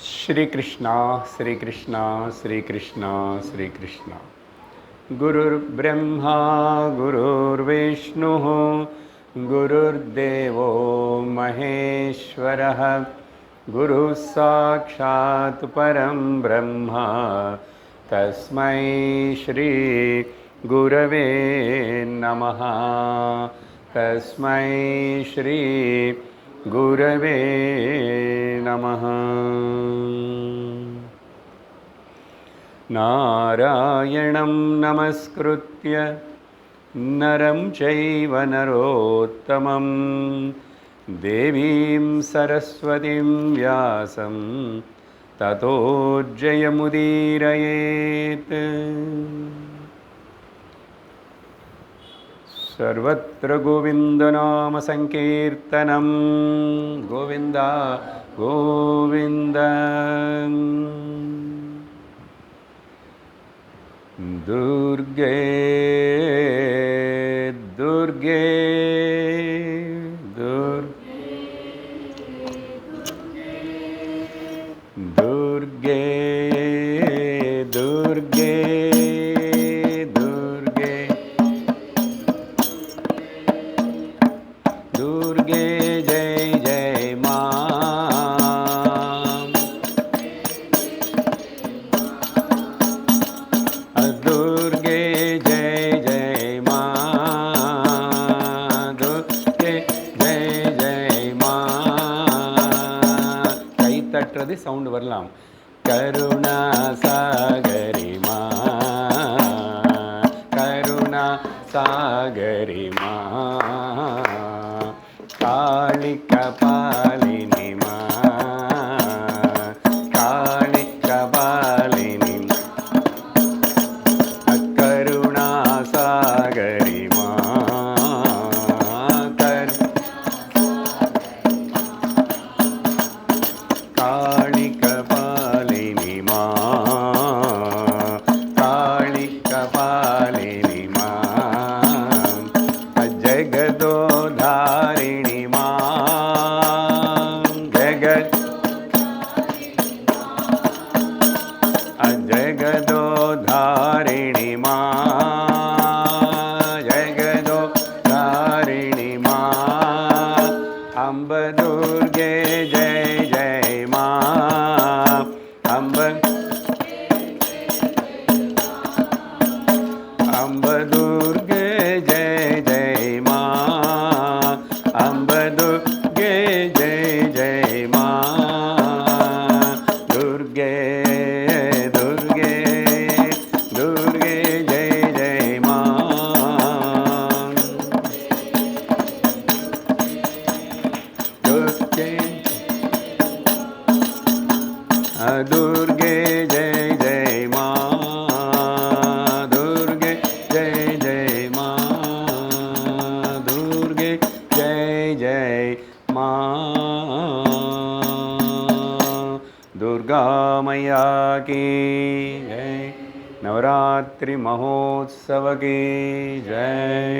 श्री कृष्णा श्री कृष्णा श्री कृष्णा श्री कृष्णा। गुरुर्ब्रह्मा गुरुर्विष्णुः गुरुर्देवो महेश्वरः गुरुः साक्षात् परं ब्रह्म तस्मै श्री गुरवे नमः। तस्मै श्री गुरवे नमः। नारायणं नमस्कृत्य नरं चैव नरोत्तमं देवीं सरस्वतीं व्यासं ततो जयमुदीरयेत्। सर्वत्र गोविन्दनाम संकीर्तनं गोविन्द गोविन्द। दुर्गे दुर्गे दुर्गे दुर्गे दुर्गे दुर्गे जय जय मां। दुर्गे जय जय मां। दुर्गे जय जय मां। कை தட்டுறது சவுண்ட் வரலாம். கருணா சாகரி மாं கருணா சாகரி மாं काली कपालिनी मां काली कपालिनी करुणा सागरी मां काली कपालिनी मां काली कपालिनी मां जगदोधारिणी जगदोधारिणी मां जगदोधारिणी मां अम्ब दुर्गे जय जय मां अम्ब दुर्गे जय जय मां अम्ब दुर्गे जय जय मां दुर्गे दुर्गे दुर्गे जय जय मां दुर्गे दुर्गे जय जय मां दुर्गे जय जय मां दुर्गे जय जय मां। दुर्गा मैया की जय। नवरात्रि महोत्सव की जय।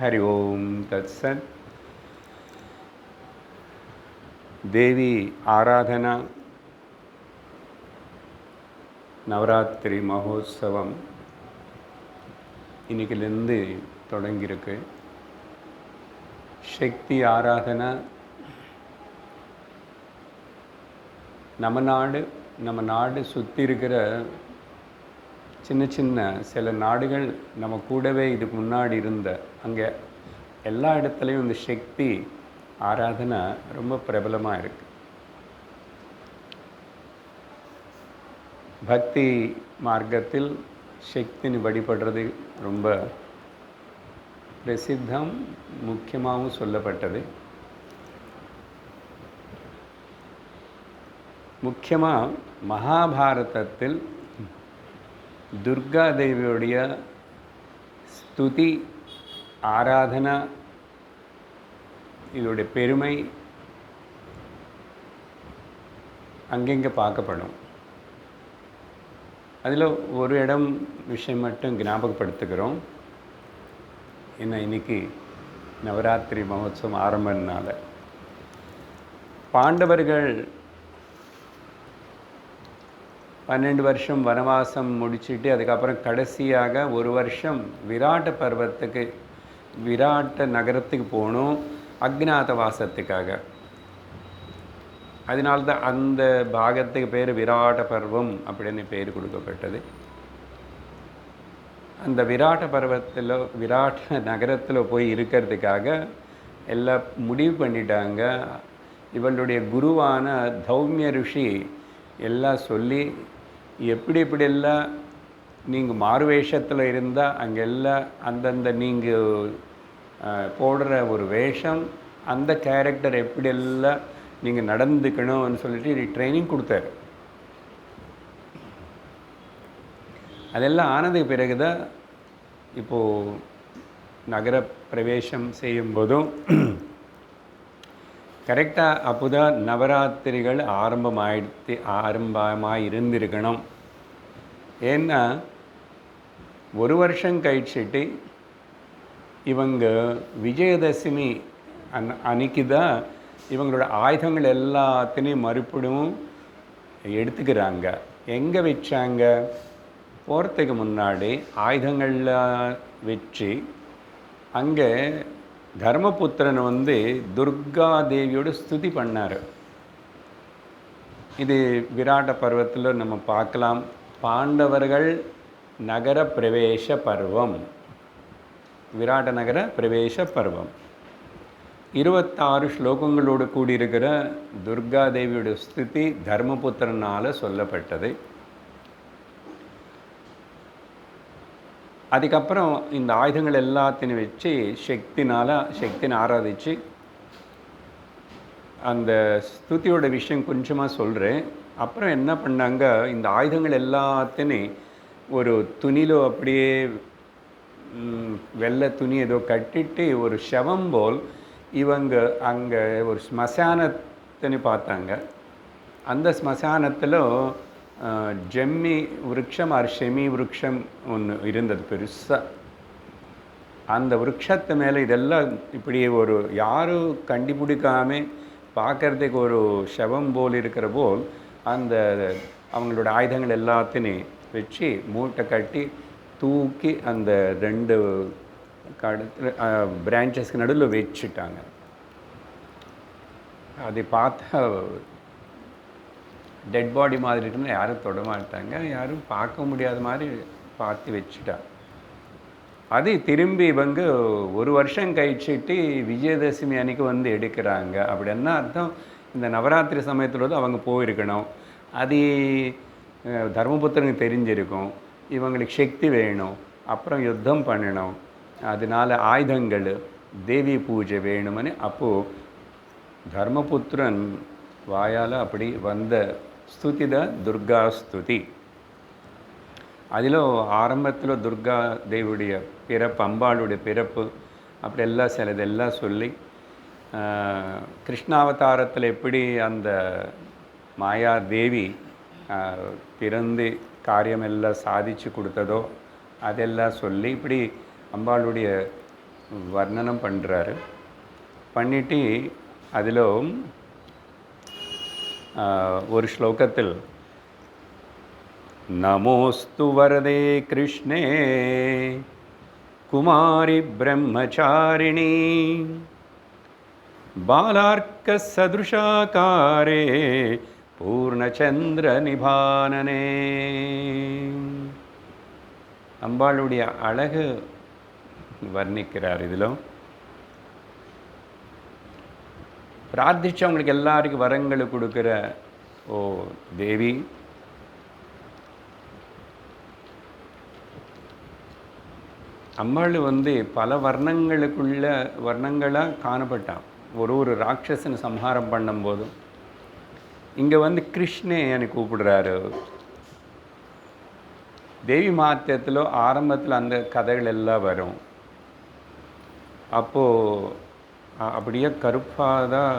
हरि ओम तत्सत्। देवी आराधना நவராத்திரி மகோத்சவம் இன்னைக்கிலேருந்து தொடங்கியிருக்கு. சக்தி ஆராதனை நம்ம நாடு சுற்றி இருக்கிற சின்ன சின்ன சில நாடுகள் நம்ம கூடவே இதுக்கு முன்னாடி இருந்த அங்கே எல்லா இடத்துலையும் இந்த சக்தி ஆராதனை ரொம்ப பிரபலமாக இருக்குது. பக்தி மார்க்கத்தில் சக்தின்னு வழிபடுறது ரொம்ப பிரசித்தம், முக்கியமாகவும் சொல்லப்பட்டது. முக்கியமாக மகாபாரதத்தில் துர்கா தேவியுடைய ஸ்துதி ஆராதனா இதோடைய பெருமை அங்கங்கே பார்க்கப்படும். அதில் ஒரு விஷயம் மட்டும் ஞாபகப்படுத்துகிறோம். ஏன்னா இன்றைக்கி நவராத்திரி மகோத்சவம் ஆரம்பம்னால பாண்டவர்கள் 12 வருஷம் வனவாசம் முடிச்சுட்டு அதுக்கப்புறம் கடைசியாக ஒரு வருஷம் விராட்ட பர்வத்துக்கு விராட்ட நகரத்துக்கு போகணும் அக்ஞாத வாசத்துக்காக. அதனால்தான் அந்த பாகத்துக்கு பேர் விராட்ட பர்வம் அப்படின்னு பேர் கொடுக்கப்பட்டது. அந்த விராட்ட பர்வத்தில் விராட்ட நகரத்தில் போய் இருக்கிறதுக்காக எல்லாம் முடிவு பண்ணிட்டாங்க. இவளுடைய குருவான தௌமிய ரிஷி எல்லாம் சொல்லி எப்படியெல்லாம் நீங்கள் மாறுவேஷத்தில் இருந்தால் அங்கெல்லாம் அந்தந்த நீங்கள் போடுற ஒரு வேஷம் அந்த கேரக்டர் எப்படியெல்லாம் நீங்கள் நடந்துக்கணும்னு சொல்லிட்டு ட்ரைனிங் கொடுத்தாரு. அதெல்லாம் ஆனதுக்கு பிறகு தான் இப்போது நகர பிரவேசம் செய்யும்போதும் கரெக்டாக அப்போ தான் நவராத்திரிகள் ஆரம்பமாக இருந்திருக்கணும். ஏன்னா ஒரு வருஷம் கழிச்சிட்டு இவங்க விஜயதசமி அன்னைக்கு தான் இவங்களோட ஆயுதங்கள் எல்லாத்தையும் மறுபடியும் எடுத்துக்கிறாங்க. எங்கே வச்சாங்க? போகிறதுக்கு முன்னாடி ஆயுதங்கள்லாம் வச்சு அங்கே தர்மபுத்திரன் துர்கா தேவியோட ஸ்துதி பண்ணார். இது விராட்ட பர்வத்தில் நம்ம பார்க்கலாம். பாண்டவர்கள் நகர பிரவேச பர்வம், விராட்ட நகர பிரவேச பர்வம் 26 ஸ்லோகங்களோடு கூடியிருக்கிற துர்கா தேவியோட ஸ்துதி தர்மபுத்திரனால் சொல்லப்பட்டது. அதுக்கப்புறம் இந்த ஆயுதங்கள் எல்லாத்தையும் வச்சு சக்தினை ஆராதித்து அந்த ஸ்துதியோட விஷயம் கொஞ்சமாக சொல்கிறேன். அப்புறம் என்ன பண்ணாங்க, இந்த ஆயுதங்கள் எல்லாத்தையும் ஒரு துணியில் அப்படியே வெள்ளை துணி ஏதோ கட்டிட்டு ஒரு சவம் போல் இவங்க அங்கே ஒரு ஸ்மசானத்தின்னு பார்த்தாங்க. அந்த ஸ்மசானத்தில் ஜெம்மி விருட்சம் ஷெமி விருட்சம் ஒன்று இருந்தது பெருசாக. அந்த விருட்சத்து மேலே இதெல்லாம் இப்படி ஒரு யாரும் கண்டுபிடிக்காமல் பார்க்குறதுக்கு ஒரு சவம் போல் இருக்கிற போல் அந்த அவங்களோட ஆயுதங்கள் எல்லாத்தையும் வச்சு மூட்டை கட்டி தூக்கி அந்த 2 பிரான்ச்சஸ்க்கு நடுவில் வச்சுட்டாங்க. அதை பார்த்தா டெட் பாடி மாதிரி இருக்குன்னு யாரும் தொட மாட்டாங்க, யாரும் பார்க்க முடியாத மாதிரி பார்த்து வச்சுட்டாங்க. அது திரும்பி இவங்க ஒரு வருஷம் கழிச்சிட்டு விஜயதசமி அன்னைக்கு எடுக்கிறாங்க. அப்படி என்ன அர்த்தம்? இந்த நவராத்திரி சமயத்தில் அவங்க போயிருக்கணும். அது தர்மபுத்திரனுக்கு தெரிஞ்சிருக்கும், இவங்களுக்கு சக்தி வேணும், அப்புறம் யுத்தம் பண்ணணும், அதனால் ஆயுதங்கள் தேவி பூஜை வேணும்னு அப்போது தர்மபுத்திரன் வாயால் அப்படி வந்த ஸ்துதி தான் துர்கா ஸ்துதி. அதில் ஆரம்பத்தில் துர்கா தேவியுடைய பிறப்பு, அம்பாளுடைய பிறப்பு அப்படி எல்லாம் சிலதெல்லாம் சொல்லி கிருஷ்ணாவதாரத்தில் எப்படி அந்த மாயா தேவி பிறந்து காரியமெல்லாம் சாதிச்சு கொடுத்ததோ அதெல்லாம் சொல்லி இப்படி அம்பாளுடைய வர்ணனம் பண்ணுறாரு. பண்ணிட்டு அதில் ஒரு ஸ்லோகத்தில் நமோஸ்து வரதே கிருஷ்ணே குமாரி பிரம்மச்சாரிணி பாலார்க்க சதுஷாகாரே பூர்ணச்சந்திர நிபானனே. அம்பாளுடைய அழகு வர்ணிக்கிறார். இதில் பிரார்த்திச்சவங்களுக்கு எல்லாருக்கும் வரங்களை கொடுக்குற ஓ தேவி, அம்பாள் பல வர்ணங்களாக காணப்பட்டான். ஒரு ராட்சசனை சம்ஹாரம் பண்ணும்போதும் இங்கே கிருஷ்ணே எனக்கு கூப்பிடுறாரு. தேவி மாத்தியத்தில் ஆரம்பத்தில் அந்த கதைகள் எல்லாம் வரும். அப்போது அப்படியே கருப்பாக தான்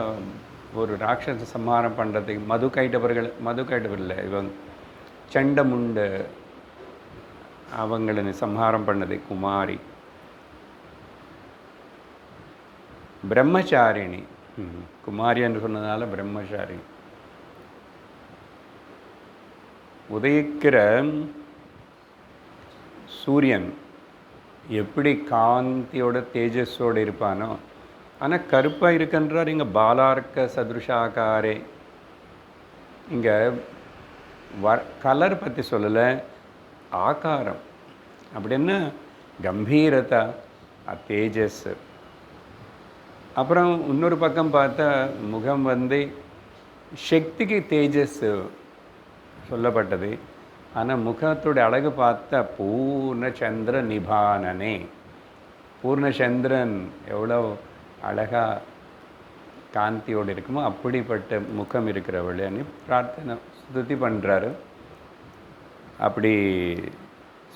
ஒரு ராட்சச சம்ஹாரம் பண்ணுறதுக்கு மது கைட்டவர்கள் இவங்க சண்டமுண்டு அவங்களை சம்ஹாரம் பண்ணது குமாரி பிரம்மச்சாரிணி. குமாரி என்று சொன்னதுனால பிரம்மச்சாரி. உதயிக்கிற சூரியன் எப்படி காந்தியோட தேஜஸோடு இருப்பானோ, ஆனால் கருப்பாக இருக்கின்றார் இங்கே பாலார்க்க சதுருஷாக்காரே. இங்கே கலர் பற்றி சொல்லலை, ஆகாரம் அப்படின்னா கம்பீரதா, தேஜஸ். அப்புறம் இன்னொரு பக்கம் பார்த்தா முகம் சக்திக்கு தேஜஸ் சொல்லப்பட்டது. ஆனால் முகத்தோட அழகு பார்த்தா பூர்ணச்சந்திர நிபானனே, பூர்ணச்சந்திரன் எவ்வளோ அழகாக காந்தியோடு இருக்குமோ அப்படிப்பட்ட முகம் இருக்கிறவள்னு பிரார்த்தனை ஸ்துதி பண்ணுறாரு. அப்படி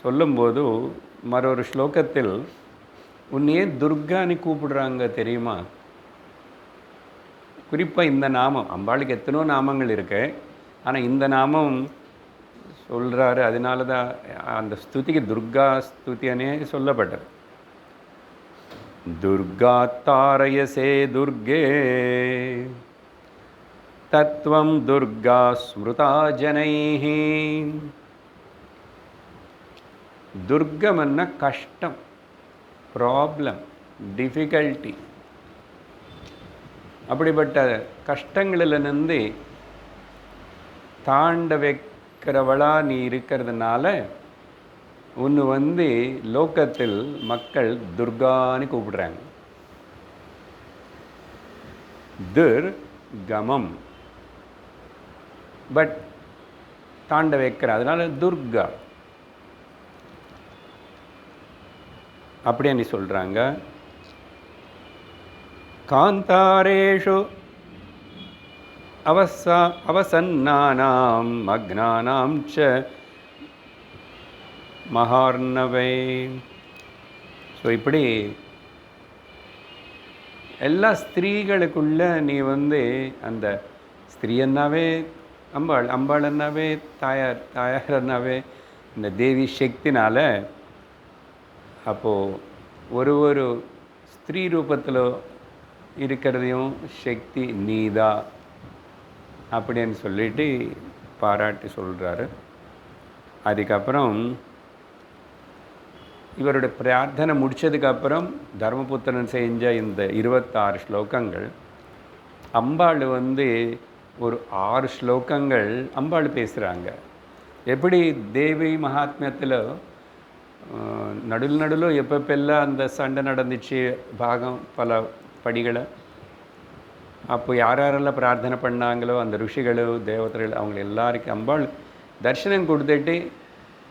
சொல்லும்போது மற்றொரு ஸ்லோகத்தில் உன்னையே துர்கான்னு கூப்பிடுறாங்க தெரியுமா? குறிப்பாக இந்த நாமம், அம்பாளுக்கு எத்தனோ நாமங்கள் இருக்கு, ஆனால் இந்த நாமம் சொல்கிறாரு. அதனால தான் அந்த ஸ்துதிக்கு துர்கா ஸ்துதினே சொல்லப்பட்டது. துர்கா தாரயசே துர்கே தத்துவம் துர்கா ஸ்மிருதா ஜனைஹி. துர்கம்னா கஷ்டம், ப்ராப்ளம், டிஃபிகல்ட்டி. அப்படிப்பட்ட கஷ்டங்களிலிருந்து தாண்ட வைக்கிறவளா நீ இருக்கிறதுனால ஒன்று லோகத்தில் மக்கள் துர்கான்னு கூப்பிடுறாங்க. துர்கமம், பட் தாண்ட வைக்கிற, அதனால துர்கா அப்படியே நீ சொல்கிறாங்க. காந்தாரேஷு அவசன்னானாம் மக்னானாம் ச மகார்ணவை. ஸோ இப்படி எல்லா ஸ்திரீகளுக்குள்ள நீ அந்த ஸ்திரீன்னாவே அம்பாள், அம்பாள்னாவே தாயார், தாயார்னாவே இந்த தேவி சக்தினால. அப்போது ஒரு ஸ்திரீ ரூபத்தில் இருக்கிறதையும் சக்தி நீதா அப்படின்னு சொல்லிட்டு பாராட்டி சொல்கிறாரு. அதுக்கப்புறம் இவருடைய பிரார்த்தனை முடித்ததுக்கப்புறம் தர்மபுத்திரன் செஞ்ச இந்த 26 ஸ்லோகங்கள், அம்பாள் ஒரு 6 ஸ்லோகங்கள் அம்பாள் பேசுகிறாங்க. எப்படி தேவி மகாத்மியத்தில் நடுவில் எப்பப்பெல்லாம் அந்த சண்டை நடந்துச்சு பாகம் பல படிகளை, அப்போ யாரெல்லாம் பிரார்த்தனை பண்ணாங்களோ அந்த ருஷிகளோ தேவதைகள் அவங்க எல்லாருக்கும் அம்பாள் தரிசனம் கொடுத்துட்டு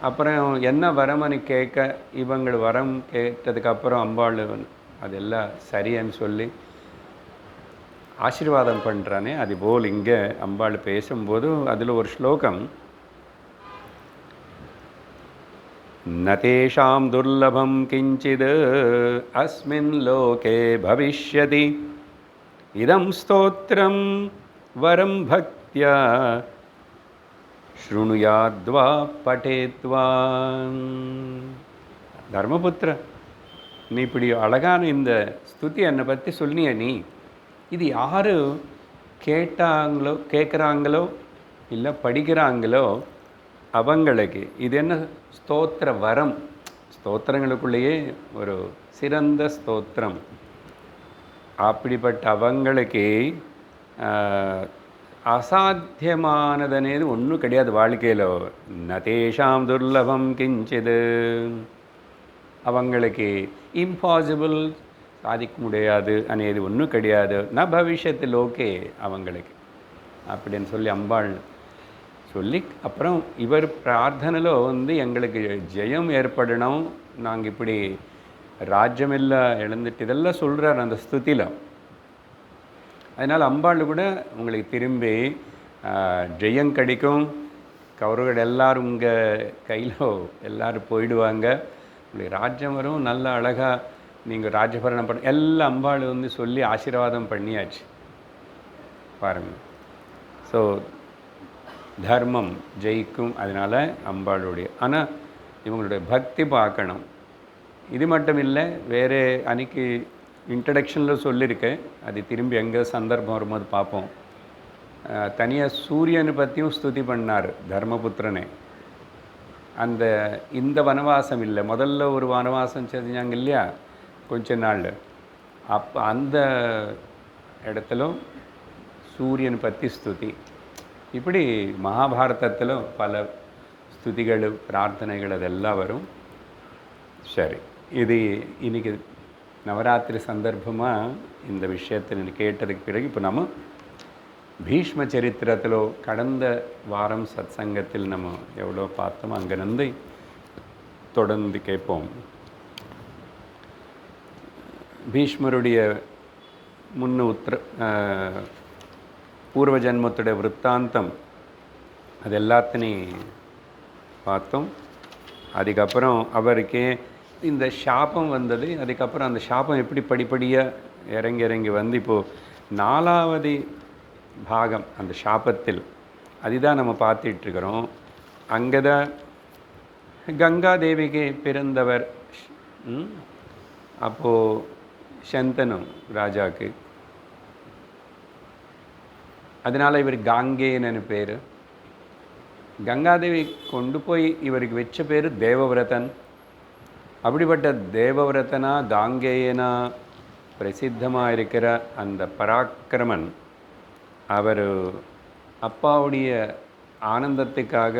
அப்புறம் என்ன வரமன்னு கேட்க, இவங்க வரம் கேட்டதுக்கப்புறம் அம்பாள் அதெல்லாம் சரின்னு சொல்லி ஆசீர்வாதம் பண்ணுறானே, அதுபோல் இங்கே அம்பாள் பேசும்போது அதில் ஒரு ஸ்லோகம், நதேஷாம் துர்லபம் கிஞ்சித் அஸ்மின் லோகே பவிஷ்யதி இதம் ஸ்தோத்ரம் வரம் பக்த்யா ஸ்ருணுயாத்வா படேத்வா. தர்மபுத்திர, நீ இப்படி அழகான இந்த ஸ்துதி என்னை பற்றி சொன்னிய, நீ இது யார் கேட்குறாங்களோ இல்லை படிக்கிறாங்களோ அவங்களுக்கு இது என்ன ஸ்தோத்திர வரம். ஸ்தோத்திரங்களுக்குள்ளேயே ஒரு சிறந்த ஸ்தோத்திரம். அப்படிப்பட்ட அவங்களுக்கு அசாத்தியமானதனேது ஒன்றும் கிடையாது வாழ்க்கையில். நதேஷாம் துர்லபம் கிஞ்சிது, அவங்களுக்கு இம்பாசிபிள் சாதிக்க முடியாது అనేది ஒன்றும் கிடையாது. ந பவிஷ்யத்தில் ஓகே அவங்களுக்கு அப்படின்னு சொல்லி அம்பாள் சொல்லி, அப்புறம் இவர் பிரார்த்தனையில் எங்களுக்கு ஜெயம் ஏற்படணும், நாங்கள் இப்படி ராஜ்யமெல்லாம் இழந்துட்டு இதெல்லாம் சொல்கிறார் அந்த ஸ்துதியில். அதனால் அம்பாள் கூட உங்களுக்கு திரும்பி ஜெயம் கிடைக்கும், கௌரவர்கள் எல்லோரும் உங்கள் கையில் எல்லோரும் போயிடுவாங்க, உங்களுக்கு ராஜ்யம் வரும், நல்ல அழகாக நீங்கள் ராஜ்யபரணம் பண்ண எல்லாம் அம்பாள் சொல்லி ஆசீர்வாதம் பண்ணியாச்சு பாருங்கள். ஸோ தர்மம் ஜெயிக்கும். அதனால் அம்பாளுடைய, ஆனால் இவங்களுடைய பக்தி பார்க்கணும். இது மட்டும் இல்லை, வேறு அன்றைக்கி இன்ட்ரடக்ஷனில் சொல்லியிருக்கேன், அது திரும்பி எங்கே சந்தர்ப்பம் வரும்போது பார்ப்போம். தனியாக சூரியனை பற்றியும் ஸ்துதி பண்ணார் தர்மபுத்திரனே. அந்த இந்த வனவாசம் இல்லை, முதல்ல ஒரு வனவாசம் செஞ்சாங்க இல்லையா கொஞ்ச நாள், அப்போ அந்த இடத்துல சூரியனை பற்றி ஸ்துதி. இப்படி மகாபாரதத்தில் பல ஸ்துதிகள் பிரார்த்தனைகள் அதெல்லாம் வரும். சரி, இது இன்றைக்கி நவராத்திரி சந்தர்ப்பமாக இந்த விஷயத்தை கேட்டதுக்கு பிறகு இப்போ நம்ம பீஷ்ம சரித்திரத்தில் கடந்த வாரம் சத் சங்கத்தில் நம்ம எவ்வளோ பார்த்தோமோ அங்கிருந்து தொடர்ந்து கேட்போம். பீஷ்மருடைய பூர்வ ஜன்மத்துடைய விற்த்தாந்தம் அது எல்லாத்தையும் பார்த்தோம். அதுக்கப்புறம் அவருக்கே இந்த சாபம் வந்தது. அதுக்கப்புறம் அந்த சாபம் எப்படி படிப்படியாக இறங்கி வந்து இப்போது 4வது பாகம் அந்த சாபத்தில் அதுதான் நம்ம பார்த்துட்ருக்குறோம். அங்கே தான் கங்காதேவிக்கு பிறந்தவர். அப்போது சந்தனு ராஜாவுக்கு, அதனால் இவர் காங்கேயன்னு பேர். கங்காதேவி கொண்டு போய் இவருக்கு வச்ச பேர் தேவவிரதன். அப்படிப்பட்ட தேவவிரதனா காங்கேயனா பிரசித்தமாக இருக்கிற அந்த பராக்கிரமன் அவர் அப்பாவுடைய ஆனந்தத்துக்காக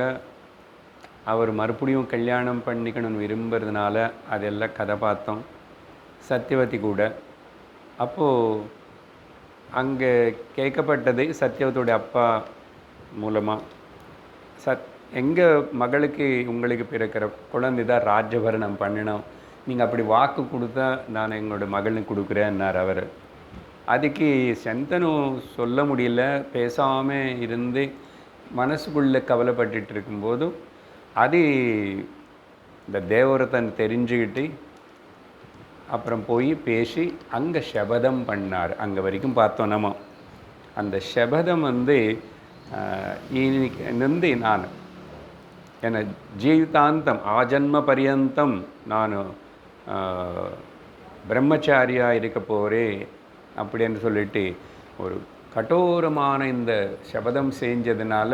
அவர் மறுபடியும் கல்யாணம் பண்ணிக்கணும்னு விரும்புறதுனால அதெல்லாம் கதை பார்த்தோம். சத்தியவதி கூட அப்போது அங்கே கேட்கப்பட்டது சத்தியவதியோடைய அப்பா மூலமாக, எங்கள் மகளுக்கு உங்களுக்கு பிறக்கிற குழந்தை தான் ராஜ்யபரணம் பண்ணணும், நீங்கள் அப்படி வாக்கு கொடுத்தா நான் எங்களோட மகளுக்கு கொடுக்குறேன்னார் அவர். அதுக்கு சந்தனு சொல்ல முடியல, பேசாமல் இருந்து மனசுக்குள்ளே கவலைப்பட்டு இருக்கும்போது அது இந்த தேவரத்தன் தெரிஞ்சுக்கிட்டு அப்புறம் போய் பேசி அங்கே சபதம் பண்ணார். அங்கே வரைக்கும் பார்த்தோம் நம்ம. அந்த சபதம் இன்னைக்கு நான் என்ன ஜீவிதாந்தம் ஆஜன்ம பரியந்தம் நான் பிரம்மச்சாரியாக இருக்க போகிறேன் அப்படின்னு சொல்லிட்டு ஒரு கடோரமான இந்த சபதம் செஞ்சதுனால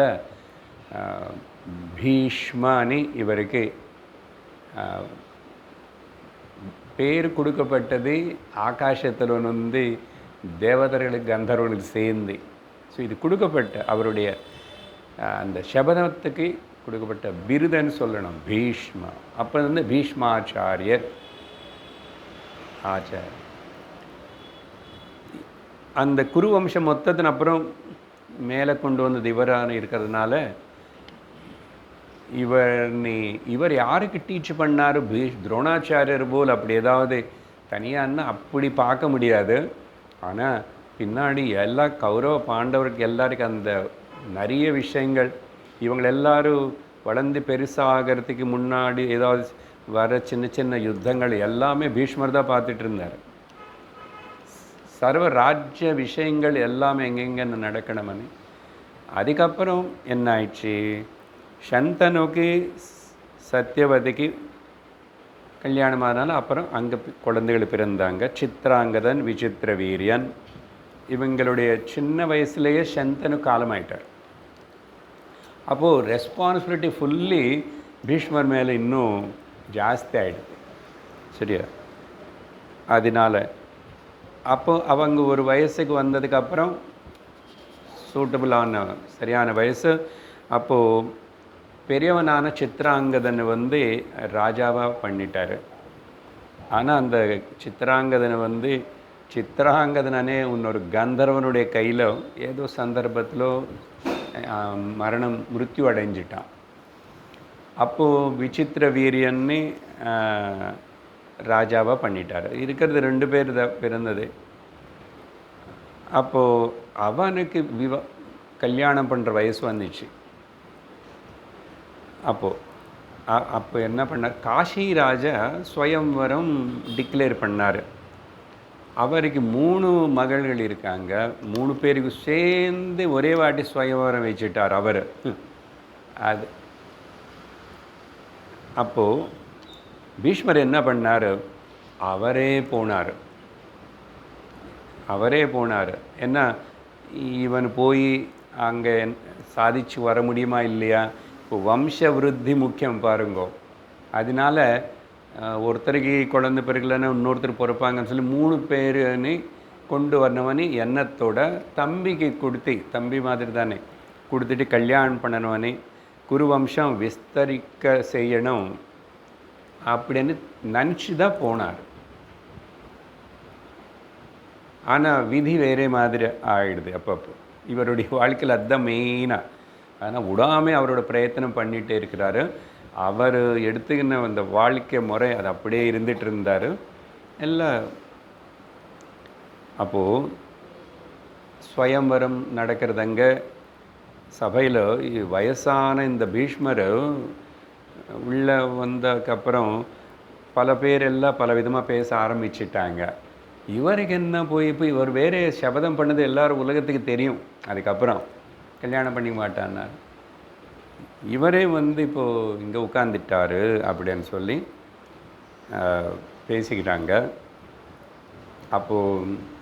பீஷ்மனி இவருக்கு பேர் கொடுக்கப்பட்டது. ஆகாசத்தில் தேவதர்களுக்கு கந்தர்வர்களுக்கு சேர்ந்து. ஸோ இது கொடுக்கப்பட்ட அவருடைய அந்த சபதத்துக்கு கொடுக்கப்பட்ட விருதுன்னு சொல்லணும் பீஷ்மா. அப்போ பீஷ்மாச்சாரியர் ஆச்சாரியர். அந்த குருவம்சம் மொத்தத்தின் அப்புறம் மேலே கொண்டு வந்தது இவரான இருக்கிறதுனால இவர் யாருக்கு டீச் பண்ணார்? துரோணாச்சாரியர் போல் அப்படி ஏதாவது தனியான்னா அப்படி பார்க்க முடியாது. ஆனால் பின்னாடி எல்லா கௌரவ பாண்டவருக்கு எல்லாருக்கும் அந்த நிறைய விஷயங்கள் இவங்களெல்லாரும் வளர்ந்து பெருசாகிறதுக்கு முன்னாடி ஏதாவது வர சின்ன சின்ன யுத்தங்கள் எல்லாமே பீஷ்மர் தான் பார்த்துட்டு இருந்தார். சர்வ ராஜ்ய விஷயங்கள் எல்லாமே எங்கெங்கே நடக்கணும்னு. அதுக்கப்புறம் என்ன ஆயிடுச்சு, சந்தனுக்கு சத்தியவதிக்கு கல்யாணம் ஆனாலும் அப்புறம் அங்கே குழந்தைகள் பிறந்தாங்க. சித்ராங்கதன், விசித்திர வீரியன். இவங்களுடைய சின்ன வயசுலேயே சந்தனு காலமாயிட்டார். அப்போது ரெஸ்பான்சிபிலிட்டி ஃபுல்லி பீஷ்மர் மேலே இன்னும் ஜாஸ்தி ஆகிடுது. சரியா? அதனால் அப்போ அவங்க ஒரு வயசுக்கு வந்ததுக்கப்புறம் சூட்டபுளான சரியான வயசு. அப்போது பெரியவனான சித்ராங்கதனை ராஜாவாக பண்ணிட்டார். ஆனால் அந்த சித்ராங்கதனை சித்ராங்கதனே இன்னொரு கந்தர்வனுடைய கையில் ஏதோ சந்தர்ப்பத்தில் மிருத்யு அடைஞ்சிட்டான். அப்போது விசித்திர வீரியன்னு ராஜாவாக பண்ணிட்டார். இருக்கிறது 2 பேர் தான் பிறந்தது. அப்போது அவனுக்கு கல்யாணம் பண்ணுற வயசு வந்துச்சு. அப்போ என்ன பண்ணார், காஷி ராஜா ஸ்வயம்வரம் டிக்ளேர் பண்ணார். அவருக்கு 3 மகள்கள் இருக்காங்க. 3 பேருக்கு சேர்ந்து ஒரே வாட்டி ஸ்வயம்வரம் வச்சுட்டார் அவர். அது அப்போது பீஷ்மர் என்ன பண்ணார், அவரே போனார். அவரே போனார். என்ன இவன் போய் அங்கே சாதிச்சு வர முடியுமா இல்லையா? இப்போ வம்ச விருத்தி முக்கியம் பாருங்கோ. அதனால ஒருத்தருக்கு குழந்தை பிறகுலன்னு இன்னொருத்தர் பிறப்பாங்கன்னு சொல்லி 3 பேருன்னு கொண்டு வரணுவனி எண்ணத்தோட தம்பிக்கு கொடுத்து, தம்பி மாதிரி தானே கொடுத்துட்டு கல்யாணம் பண்ணணுவனி குருவம்சம் விஸ்தரிக்க செய்யணும் அப்படின்னு நினச்சி தான் போனார். ஆனால் விதி வேறே மாதிரி ஆகிடுது அப்பப்போ. இவருடைய வாழ்க்கையில் அதுதான் மெயினாக. ஆனால் விடாமல் அவரோட பிரயத்தனம் பண்ணிகிட்டே இருக்கிறாரு. அவர் எடுத்துக்கின அந்த வாழ்க்கை முறை அது அப்படியே இருந்துகிட்டு இருந்தார் எல்லாம். அப்போது ஸ்வயம்வரம் நடக்கிறதங்க சபையில் வயசான இந்த பீஷ்மர் உள்ளே வந்ததுக்கப்புறம் பல பேர் எல்லாம் பல விதமாக பேச ஆரம்பிச்சிட்டாங்க. இவருக்கு என்ன போய் இப்போ இவர் வேறு சபதம் பண்ணது எல்லோரும் உலகத்துக்கு தெரியும். அதுக்கப்புறம் கல்யாணம் பண்ணிக்க மாட்டான்னார். இவரே இப்போது இங்கே உட்காந்துட்டார் அப்படின்னு சொல்லி பேசிக்கிட்டாங்க. அப்போது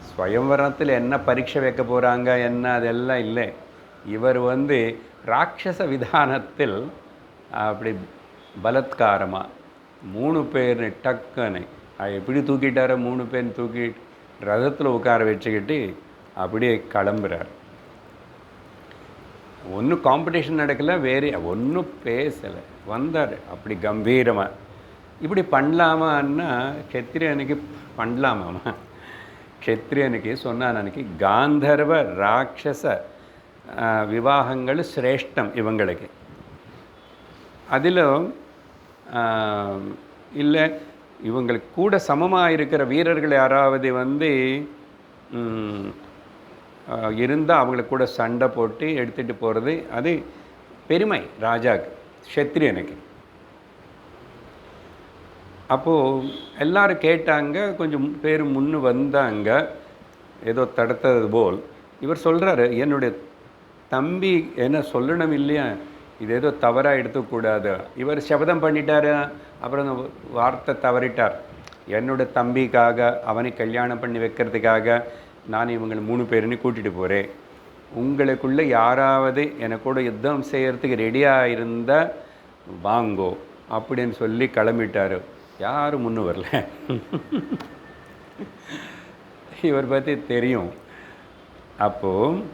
ஸ்வயம்வரத்தில் என்ன பரீட்சை வைக்க போகிறாங்க என்ன அதெல்லாம் இல்லை. இவர் ராட்சச விதானத்தில் அப்படி பலத்காரமாக 3 பேர் டக்குன்னு எப்படி தூக்கிட்டார 3 பேர் தூக்கி ரதத்தில் உட்கார வச்சுக்கிட்டு அப்படியே கிளம்புறார். ஒன்றும் காம்படிஷன் நடக்கலை, வேறு ஒன்றும் பேசலை, வந்தார் அப்படி கம்பீரமாக. இப்படி பண்ணலாமான்னா க்ஷத்ரியனுக்கு பண்ணலாமாம்மா? க்ஷத்ரியனுக்கு சொன்னான் அன்னைக்கு காந்தர்வ ராட்சச விவாகங்கள் சிரேஷ்டம் இவங்களுக்கு. அதில் இல்லை இவங்களுக்கு கூட சமமாக இருக்கிற வீரர்கள் யாராவது இருந்தால் அவங்களுக்கு கூட சண்டை போட்டு எடுத்துகிட்டு போகிறது அது பெருமை ராஜாவுக்கு, க்ஷத்ரியனுக்கு. அப்போது எல்லோரும் கேட்டாங்க, கொஞ்சம் பேர் முன்னு வந்தாங்க ஏதோ தடுத்தது போல். இவர் சொல்கிறாரு, என்னுடைய தம்பி என்ன சொல்லணும் இல்லையா, இது ஏதோ தவறாக எடுத்துக்கூடாது. இவர் சபதம் பண்ணிட்டார், அப்புறம் வார்த்தை தவறிட்டார். என்னோட தம்பிக்காக அவனை கல்யாணம் பண்ணி வைக்கிறதுக்காக நான் இவங்களை 3 பேருன்னு கூட்டிகிட்டு போகிறேன். உங்களுக்குள்ளே யாராவது எனக்கூட யுத்தம் செய்கிறதுக்கு ரெடியாக இருந்தால் வாங்கோ அப்படின்னு சொல்லி கிளம்பிட்டார். யாரும் முன்னு வரல. இவர் பற்றி தெரியும். அப்போது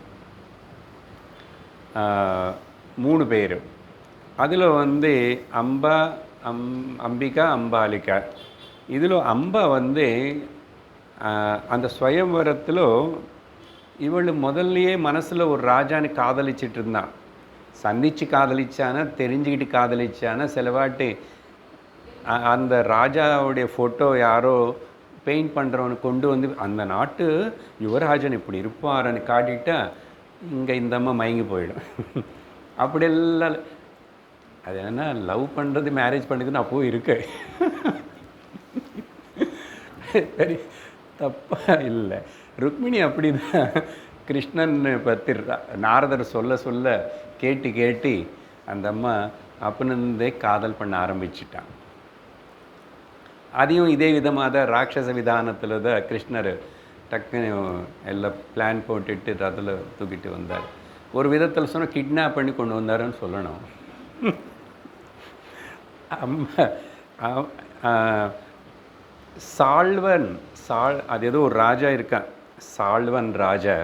3 பேர். அதில் அம்பிகா அம்பாலிகா. இதில் அம்பா அந்த ஸ்வயம்வரத்தில் இவள் முதல்லையே மனசில் ஒரு ராஜான்னு காதலிச்சிட்டு இருந்தான். சந்தித்து காதலிச்சானா, தெரிஞ்சுக்கிட்டு காதலிச்சானா, சிலவாட்டி அந்த ராஜாவுடைய ஃபோட்டோ யாரோ பெயிண்ட் பண்ணுறவனு கொண்டு அந்த நாட்டு யுவராஜன் இப்படி இருப்பார்னு காட்டிட்டா இங்கே இந்த அம்மா மயங்கி போயிடும். அப்படியெல்லாம் அது என்ன லவ் பண்ணுறது மேரேஜ் பண்ணுறதுன்னு அப்போது இருக்கு. சரி, தப்பாக இல்லை. ருக்மிணி அப்படி தான் கிருஷ்ணன் பற்றி நாரதர் சொல்ல சொல்ல கேட்டு கேட்டு அந்த அம்மா அப்பனந்தே காதல் பண்ண ஆரம்பிச்சிட்டான். அதையும் இதே விதமாக தான் ராட்சச விதானத்தில் தான் கிருஷ்ணர் டக்குன்னு எல்லாம் பிளான் போட்டுட்டு அதில் தூக்கிட்டு வந்தார். ஒரு விதத்தில் சொன்னால் கிட்னாப் பண்ணி கொண்டு வந்தாருன்னு சொல்லணும். சால்வன் அது ஏதோ ஒரு ராஜா இருக்கான், சால்வன் ராஜா.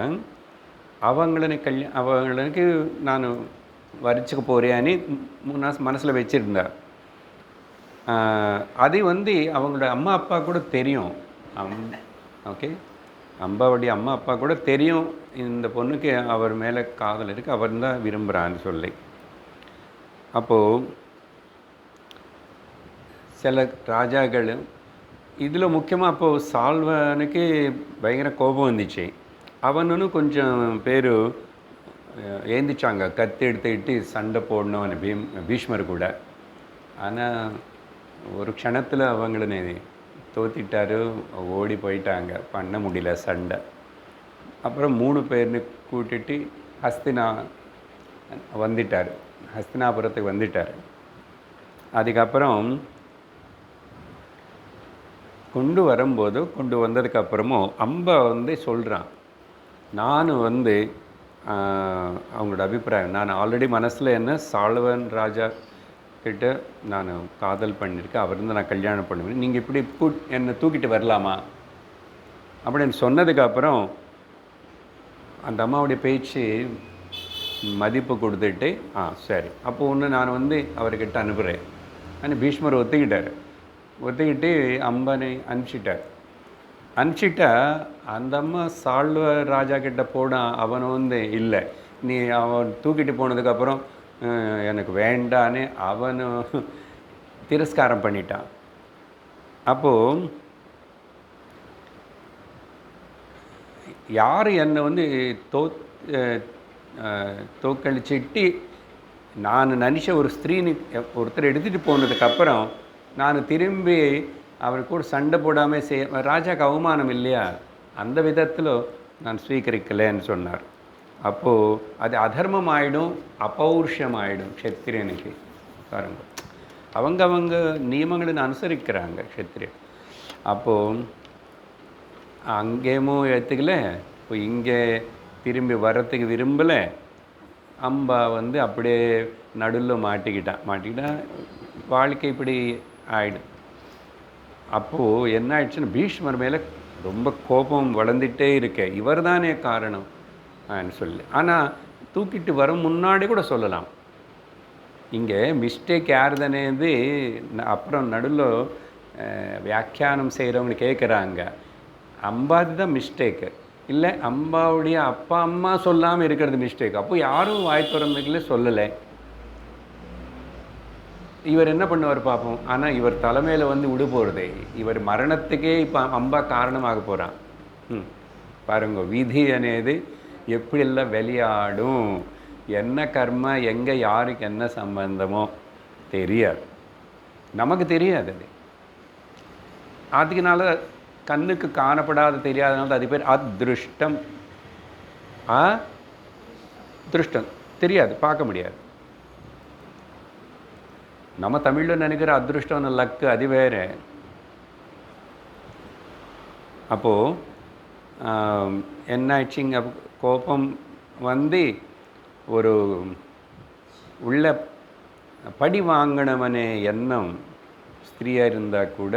அவங்களுக்கு நான் வரிச்சுக்க போகிறேன்னு மனசில் வச்சுருந்தார். அது அவங்களோட அம்மா அப்பா கூட தெரியும். ஓகே, அம்பாவுடைய அம்மா அப்பா கூட தெரியும் இந்த பொண்ணுக்கு அவர் மேலே காதல் இருக்குது, அவர் தான் விரும்புகிறான்னு சொல்லி. அப்போது சில ராஜாக்கள் இதில் முக்கியமாக அப்போது சால்வனுக்கு பயங்கர கோபம் வந்துச்சு. அவனுன்னு கொஞ்சம் பேர் ஏந்திச்சாங்க, கத்தி எடுத்துக்கிட்டு சண்டை போடணும் பீஷ்மர் கூட. ஆனால் ஒரு க்ஷணத்தில் அவங்கள தோத்திட்டாரு, ஓடி போயிட்டாங்க, பண்ண முடியல சண்டை. அப்புறம் 3 பேர்னு கூட்டிட்டு ஹஸ்தினாபுரத்துக்கு வந்துட்டார். அதுக்கப்புறம் கொண்டு வரும்போது கொண்டு வந்ததுக்கப்புறமும் அம்பை வந்து சொல்கிறான், நான் வந்து அவங்களோட அபிப்பிராயம், நான் ஆல்ரெடி மனசில் என்ன சாளுவன் ராஜா கிட்ட நான் காதல் பண்ணியிருக்கேன், அவர் வந்து நான் கல்யாணம் பண்ணுவேன், நீங்கள் இப்படி என்னை தூக்கிட்டு வரலாமா அப்படின்னு சொன்னதுக்கப்புறம் அந்த அம்மாவுடைய பேச்சு மதிப்பு கொடுத்துட்டு சரி அப்போ ஒன்று நான் வந்து அவர்கிட்ட அனுப்புகிறேன். ஆனால் பீஷ்மர் ஒத்துக்கிட்டு அம்பனை அனுப்பிச்சிட்டா அந்த அம்மா சாள்வ ராஜா கிட்ட போனான். அவன் வந்து இல்லை, நீ அவன் தூக்கிட்டு போனதுக்கப்புறம் எனக்கு வேண்டான்னு அவனு திரஸ்காரம் பண்ணிட்டான். அப்போது யார் என்னை வந்து தோக்கழிச்சிட்டு நான் நினச்ச ஒரு ஸ்திரீனு ஒருத்தர் எடுத்துகிட்டு போனதுக்கப்புறம் நான் திரும்பி அவர் கூட சண்டை போடாமல் ராஜாவுக்கு அவமானம் இல்லையா, அந்த விதத்தில் நான் ஸ்வீகரிக்கலைன்னு சொன்னார். அப்போது அது அதர்மம் ஆகிடும், அப்பௌருஷம் ஆகிடும் க்ஷத்திரியனுக்கு. பாருங்க, அவங்க நியமங்களை அனுசரிக்கிறாங்க க்ஷத்திரியன். அப்போது அங்கேயும் ஏற்றுக்கல, இப்போ இங்கே திரும்பி வர்றதுக்கு விரும்பலை. அம்பா வந்து அப்படியே நடுவில் மாட்டிக்கிட்டா வாழ்க்கை இப்படி ஆகிடும். அப்போது என்ன ஆயிடுச்சுன்னா பீஷ்மர் மேலே ரொம்ப கோபம் வளர்ந்துட்டே இருக்க, இவர் தானே காரணம் சொல்லி. ஆனால் தூக்கிட்டு வரும் முன்னாடி கூட சொல்லலாம். இங்கே மிஸ்டேக் யாருதானேது அப்புறம் நடுவில் வியாக்கியானம் செய்கிறவங்க கேட்குறாங்க, அம்பாது தான் மிஸ்டேக்கு இல்லை, அம்பாவுடைய அப்பா அம்மா சொல்லாமல் இருக்கிறது மிஸ்டேக். அப்போ யாரும் வாய் திறந்துக்கல சொல்லலை. இவர் என்ன பண்ணுவார் பார்ப்போம். ஆனால் இவர் தலைமையில் வந்து விடு போகிறதே, இவர் மரணத்துக்கே இப்போ அம்பா காரணமாக போகிறான். பாருங்க, விதி అనేది எப்படியெல்லாம் விளையாடும், என்ன கர்மா, எங்கே யாருக்கு என்ன சம்பந்தமோ தெரியாது, நமக்கு தெரியாது. அதுக்குனால கண்ணுக்கு காணப்படாத தெரியாதனால அது பேர் அதிருஷ்டம். அதிருஷ்டம் தெரியாது, பார்க்க முடியாது. நம்ம தமிழில் நினைக்கிற அதிருஷ்டம் லக்கு அது வேறு. அப்போது என்ன ஆயிடுச்சிங்க, கோபம் வந்து ஒரு உள்ள படி வாங்கினவனே எண்ணம் ஸ்திரீயாக இருந்தால் கூட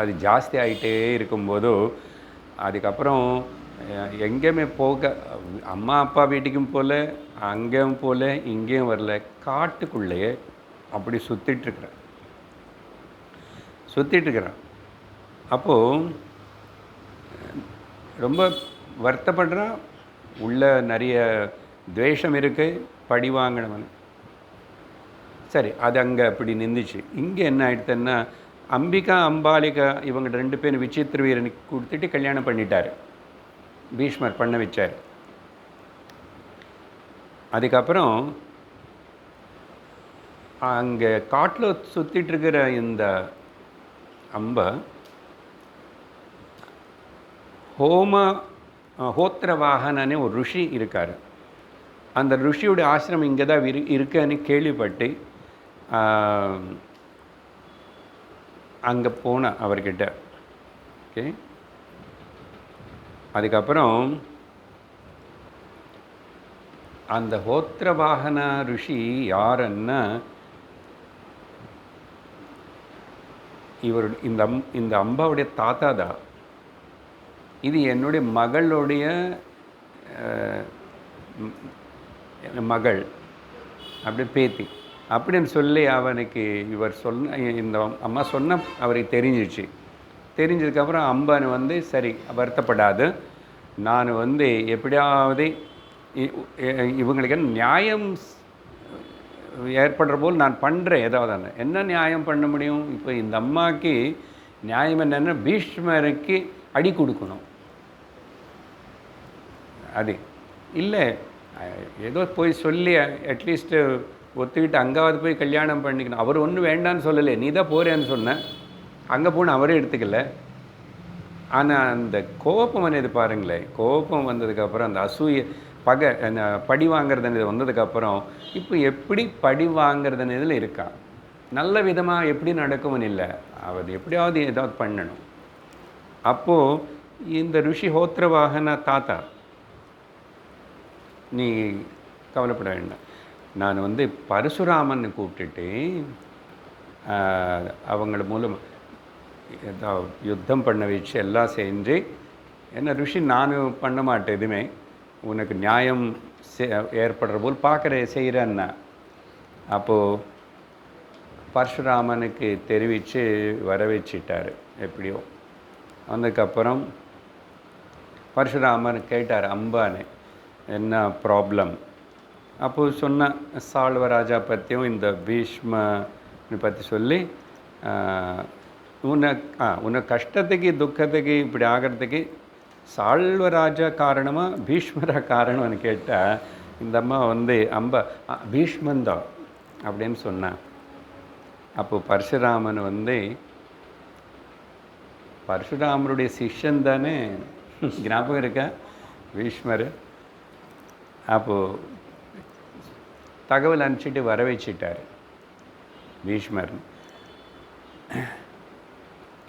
அது ஜாஸ்தி ஆகிட்டே இருக்கும்போதோ அதுக்கப்புறம் எங்கேயுமே அம்மா அப்பா வீட்டுக்கும் போல, அங்கேயும் போல, இங்கேயும் வரல, காட்டுக்குள்ளேயே அப்படி சுற்றிட்டுருக்குறான். அப்போது ரொம்ப வருத்தப்படுறான், உள்ள நிறைய துவேஷம் இருக்குது, படி வாங்கினவன். சரி, அது அங்கே அப்படி நின்றுச்சு. இங்கே என்ன ஆகிடுதுன்னா, அம்பிகா அம்பாலிகா இவங்க 2 பேரும் விசித்திர வீரனுக்கு கொடுத்துட்டு கல்யாணம் பண்ணிட்டார், பீஷ்மர் பண்ண வச்சார். அதுக்கப்புறம் அங்கே காட்டில் சுற்றிட்டுருக்கிற இந்த அம்பை ஹோத்திரவாகனே ஒரு ருஷி இருக்கார். அந்த ருஷியோடைய ஆசிரமம் இங்கே தான் இருக்குன்னு கேள்விப்பட்டு அங்கே போனேன் அவர்கிட்ட. ஓகே, அதுக்கப்புறம் அந்த ஹோத்திரவாகன ருஷி யாருன்னா இவர் இந்த அம்பாவுடைய தாத்தா தான். இது என்னுடைய மகளுடைய மகள், அப்படி பேத்தி அப்படின்னு சொல்லி அவனுக்கு இவர் இந்த அம்மா சொன்ன அவருக்கு தெரிஞ்சதுக்கப்புறம் அம்பானு வந்து சரி வருத்தப்படாது, நான் வந்து எப்படியாவது இவங்களுக்கு நியாயம் ஏற்படுற போல் நான் பண்ணுறேன். ஏதாவது என்ன நியாயம் பண்ண முடியும்? இப்போ இந்த அம்மாவுக்கு நியாயம் என்னென்னா பீஷ்மருக்கு அடி கொடுக்கணும். அது இல்லை, ஏதோ போய் சொல்லி அட்லீஸ்ட்டு ஒத்துக்கிட்டு அங்காவது போய் கல்யாணம் பண்ணிக்கணும். அவர் ஒன்றும் வேண்டான்னு சொல்லலை, நீ தான் போகிறேன்னு சொன்னேன், அங்கே போன அவரே எடுத்துக்கல. ஆனால் அந்த கோபம் అనేది பாருங்களேன், கோபம் வந்ததுக்கப்புறம் அந்த அசூய பகை படி வாங்கிறதுனது வந்ததுக்கப்புறம் இப்போ எப்படி படி வாங்கிறதுனதில் இருக்கா, நல்ல விதமாக எப்படி நடக்கும்னு இல்லை, அவர் எப்படியாவது ஏதாவது பண்ணணும். அப்போது இந்த ரிஷி ஹோத்திரவாகன தாத்தா, நீ கவலைப்பட வேண்டாம், நான் வந்து பரசுராமன் கூப்பிட்டுட்டு அவங்கள மூலம் யுத்தம் பண்ண வச்சு எல்லாம் செஞ்சு, என்ன ரிஷி நானும் பண்ண மாட்டேன் எதுவுமே, உனக்கு நியாயம் ஏற்படுற போல் செய்கிறேன்னா. அப்போது பரசுராமனுக்கு தெரிவித்து வர வச்சிட்டார் எப்படியோ. அதுக்கப்புறம் பரசுராமன் கேட்டார் அம்பானே, என்ன ப்ராப்ளம்? அப்போது சொன்ன சால்வராஜா பற்றியும் இந்த பீஷ்மனை பற்றி சொல்லி, உன்னை கஷ்டத்துக்கு துக்கத்துக்கு இப்படி ஆகிறதுக்கு சால்வராஜா காரணமாக பீஷ்மரா காரணம்னு கேட்டால், இந்த அம்மா வந்து பீஷ்மந்தான் அப்படின்னு சொன்னான். அப்போது பரசுராமன் வந்து பரசுராமருடைய சிஷ்யன் தானே, ஞாபகம் இருக்கா பீஷ்மர்? அப்போது தகவல் அனுப்பிச்சிட்டு வர வச்சிட்டார் பீஷ்மர்.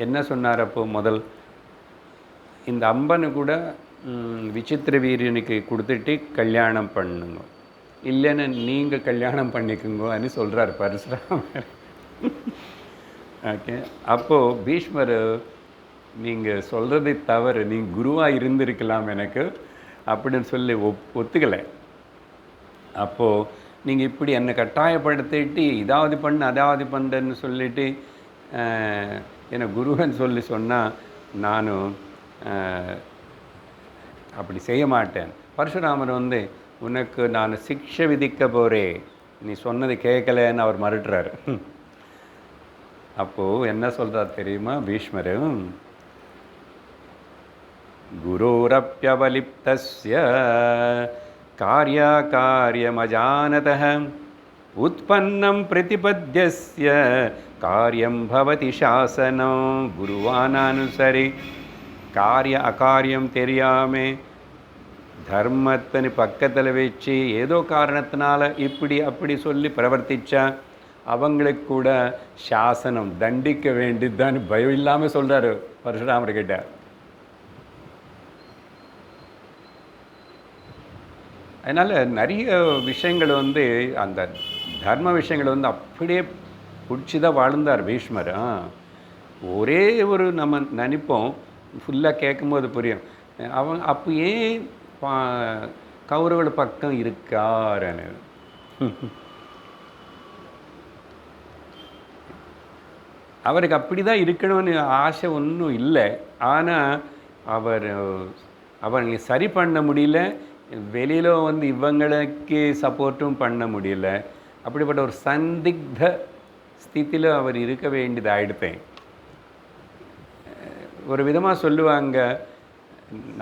என்ன சொன்னார் அப்போது? முதல் இந்த அம்பனை கூட விசித்திர வீரியனுக்கு கொடுத்துட்டு கல்யாணம் பண்ணுங்க, இல்லைன்னு நீங்கள் கல்யாணம் பண்ணிக்குங்கன்னு சொல்கிறார் பரசுராமர். ஓகே. அப்போது பீஷ்மர், நீங்கள் சொல்கிறது தவறு, நீங்கள் குருவாக இருந்திருக்கலாம் எனக்கு அப்படின்னு சொல்லி ஒத்துக்கலை. அப்போது நீங்கள் இப்படி என்னை கட்டாயப்படுத்திட்டு இதாவது பண்ணு அதாவது பண்ணுறேன்னு சொல்லிவிட்டு என்னை குருவன்னு சொல்லி சொன்னால் நானும் அப்படி செய்ய மாட்டேன். பரசுராமர் வந்து, உனக்கு நான் சிக்ஷை விதிக்க போகிறேன், நீ சொன்னது கேட்கலன்னு அவர் மறுட்டுறாரு. அப்போது என்ன சொல்கிறார் தெரியுமா பீஷ்மர்? குரோரப்யவலிப்தஸ்ய காரியமஜானதः உத்பன்னம் பிரதிபத்யஸ்ய காரியம் பவதி சாசனம். குருவானானுசரி காரிய அகாரியம் தெரியாமல் தர்மத்தின் பக்கத்தில் வச்சு ஏதோ காரணத்தினால இப்படி அப்படி சொல்லி பிரவர்த்திச்சா அவங்களுக்கு கூட சாசனம் தண்டிக்க வேண்டியதுதான் பயம் இல்லாமல் சொல்கிறார் பரசுராமர்கிட்ட. அதனால் நிறைய விஷயங்கள் வந்து அந்த தர்ம விஷயங்கள் வந்து அப்படியே பிடிச்சி தான் வாழ்ந்தார் பீஷ்மர். ஒரே ஒரு நம்ம நினைப்போம், ஃபுல்லாக கேட்கும்போது புரியும், அவன் அப்போ ஏன் கௌரவர்கள் பக்கம் இருக்காருன்னு. அவருக்கு அப்படி தான் இருக்கணும்னு ஆசை ஒன்றும் இல்லை. ஆனால் அவங்களை சரி பண்ண முடியல, வெளியில் வந்து இவங்களுக்கு சப்போர்ட்டும் பண்ண முடியல. அப்படிப்பட்ட ஒரு சந்திக்த ஸ்திதியில் அவர் இருக்க வேண்டியது ஆகிடுப்பேன். ஒரு விதமாக சொல்லுவாங்க,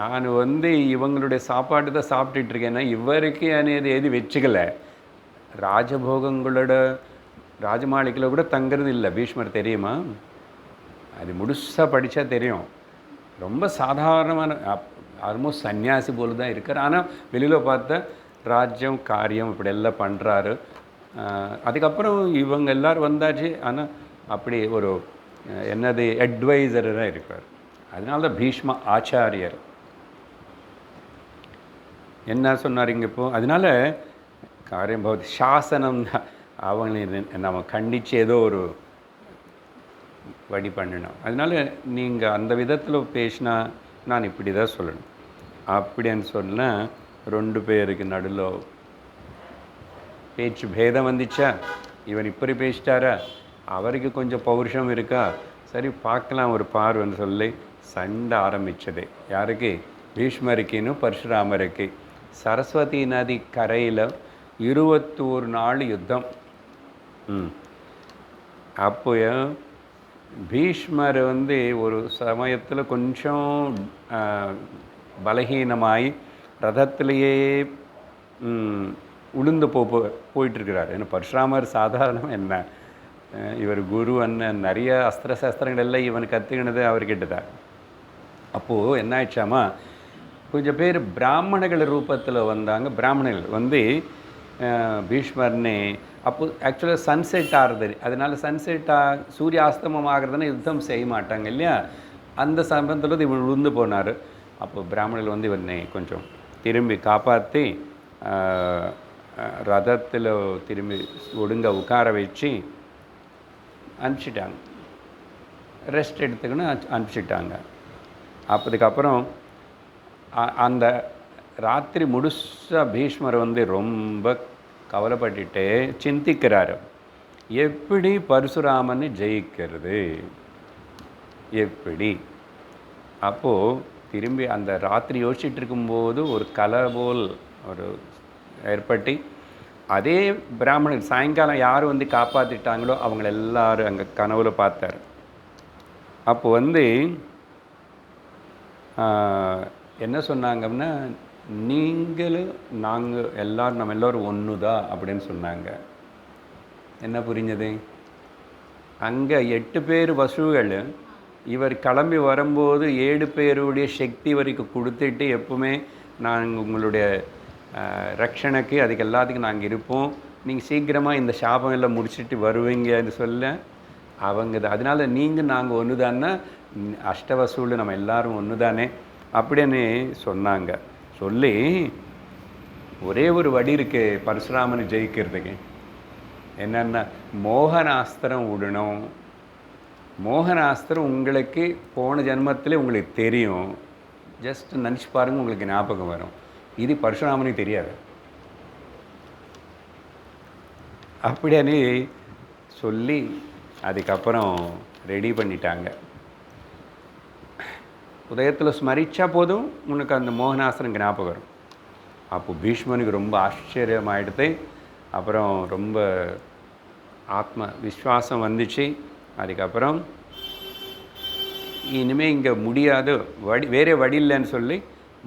நான் வந்து இவங்களுடைய சாப்பாடு தான் சாப்பிட்டுட்ருக்கேன்னா இவருக்கு అనేది எது வச்சுக்கலை. ராஜபோகங்களோட ராஜமாளிகையில் கூட தங்கிறது இல்லை பீஷ்மர், தெரியுமா? அது முழுசாக படித்தா தெரியும். ரொம்ப சாதாரணமான ஆல்மோஸ்ட் சன்னியாசி போல தான் இருக்கார். ஆனால் வெளியில் பார்த்தா ராஜ்யம் காரியம் இப்படி எல்லாம் பண்ணுறாரு. அதுக்கப்புறம் இவங்க எல்லோரும் வந்தாச்சு. ஆனால் அப்படி ஒரு என்னது அட்வைசராக இருக்கார். அதனால தான் பீஷ்ம ஆச்சாரியர். என்ன சொன்னார் இங்கே இப்போ? அதனால் காரியம் பவதி சாசனம் தான். அவங்களை நம்ம கண்டித்து ஏதோ ஒரு வழி பண்ணணும். அதனால் நீங்கள் அந்த விதத்தில் பேசினா நான் இப்படி தான் சொல்லணும் அப்படின்னு சொன்னால் ரெண்டு பேருக்கு நடுவில் பேச்சு பேதம் வந்துச்சா? இவன் இப்படி பேசிட்டாரா, அவருக்கு கொஞ்சம் பௌருஷம் இருக்கா, சரி பார்க்கலாம் ஒரு பார்வைன்னு சொல்லி சண்டை ஆரம்பித்தது. யாருக்கு? பீஷ்மருக்குன்னு பரசுராமருக்கு. சரஸ்வதி நதி கரையில் 21 நாள் யுத்தம். அப்போ பீஷ்மர் வந்து ஒரு சமயத்தில் கொஞ்சம் பலகீனமாகி ரதத்திலேயே உளுந்து போயிட்டுருக்கிறார். ஏன்னா பரசுராமர் சாதாரணம் என்ன, இவர் குரு அண்ணன், நிறைய அஸ்திர சாஸ்திரங்கள் எல்லாம் இவன் கற்றுக்கினது அவர்கிட்ட தான். அப்போது என்ன ஆயிடுச்சாமா, கொஞ்சம் பேர் பிராமணர்கள் ரூபத்தில் வந்தாங்க. பிராமணர்கள் வந்து பீஷ்மர்னே அப்போது ஆக்சுவலாக சன்செட் ஆகிறது. அதனால் சன்செட்டாக சூரிய அஸ்தமம் ஆகிறதுனா யுத்தம் செய்ய மாட்டாங்க இல்லையா. அந்த சமயத்தில் இவர் விழுந்து போனார். அப்போ பிராமணர்கள் வந்து இவனை கொஞ்சம் திரும்பி காப்பாற்றி ரதத்தில் திரும்பி ஒழுங்க உட்கார வச்சு அனுப்பிச்சிட்டாங்க. ரெஸ்ட் எடுத்துக்கணும் அனுப்பிச்சிட்டாங்க. அதுக்கப்புறம் அந்த ராத்திரி முழுசாக பீஷ்மர் வந்து ரொம்ப கவலைப்பட்டுட்டு சிந்திக்கிறார், எப்படி பரசுராமனை ஜெயிக்கிறது எப்படி. அப்போது திரும்பி அந்த ராத்திரி யோசிச்சுட்டு இருக்கும்போது ஒரு கலை போல் ஒரு ஏற்பட்டு அதே பிராமணர் சாயங்காலம் யார் வந்து காப்பாற்றிட்டாங்களோ அவங்கள எல்லாரும் அங்கே கனவுல பார்த்தார். அப்போ வந்து என்ன சொன்னாங்கன்னா, நீங்களும் நாங்கள் எல்லோரும் நம்ம எல்லோரும் ஒன்று தான் அப்படின்னு சொன்னாங்க. என்ன புரிஞ்சது? அங்கே 8 பேர் வசுகள் இவர் கிளம்பி வரும்போது 7 பேருடைய சக்தி வரைக்கும் கொடுத்துட்டு எப்பவுமே நாங்கள் உங்களுடைய ரட்சணைக்கு அதுக்கு எல்லாத்துக்கும் நாங்கள் இருப்போம், நீங்கள் சீக்கிரமாக இந்த சாபம் எல்லாம் முடிச்சுட்டு வருவீங்கன்னு சொல்ல அவங்க தான். அதனால் நீங்கள் நாங்கள் ஒன்று தானே, அஷ்டவசூல் நம்ம எல்லோரும் ஒன்று தானே அப்படின்னு சொன்னாங்க. சொல்லி ஒரே ஒரு வழி இருக்குது பரசுராமனை ஜெயிக்கிறதுக்கு. என்னென்னா மோகனாஸ்திரம் விடணும். மோகனாஸ்திரம் உங்களுக்கு போன ஜென்மத்தில் உங்களுக்கு தெரியும், ஜஸ்ட் நினச்சி பாருங்கள், உங்களுக்கு ஞாபகம் வரும். இது பரசுராமனுக்கு தெரியாது. அப்படின்னு சொல்லி அதுக்கப்புறம் ரெடி பண்ணிட்டாங்க. உதயத்தில் ஸ்மரிச்சா போதும் உனக்கு அந்த மோகனாஸ்திரம் ஞாபகம் வரும். அப்போது பீஷ்மனுக்கு ரொம்ப ஆச்சரியமாயிடுது. அப்புறம் ரொம்ப ஆத்ம விஸ்வாசம் வந்துச்சு. அதுக்கப்புறம் இனிமேல் இங்கே முடியாது, வேறு வழி இல்லைன்னு சொல்லி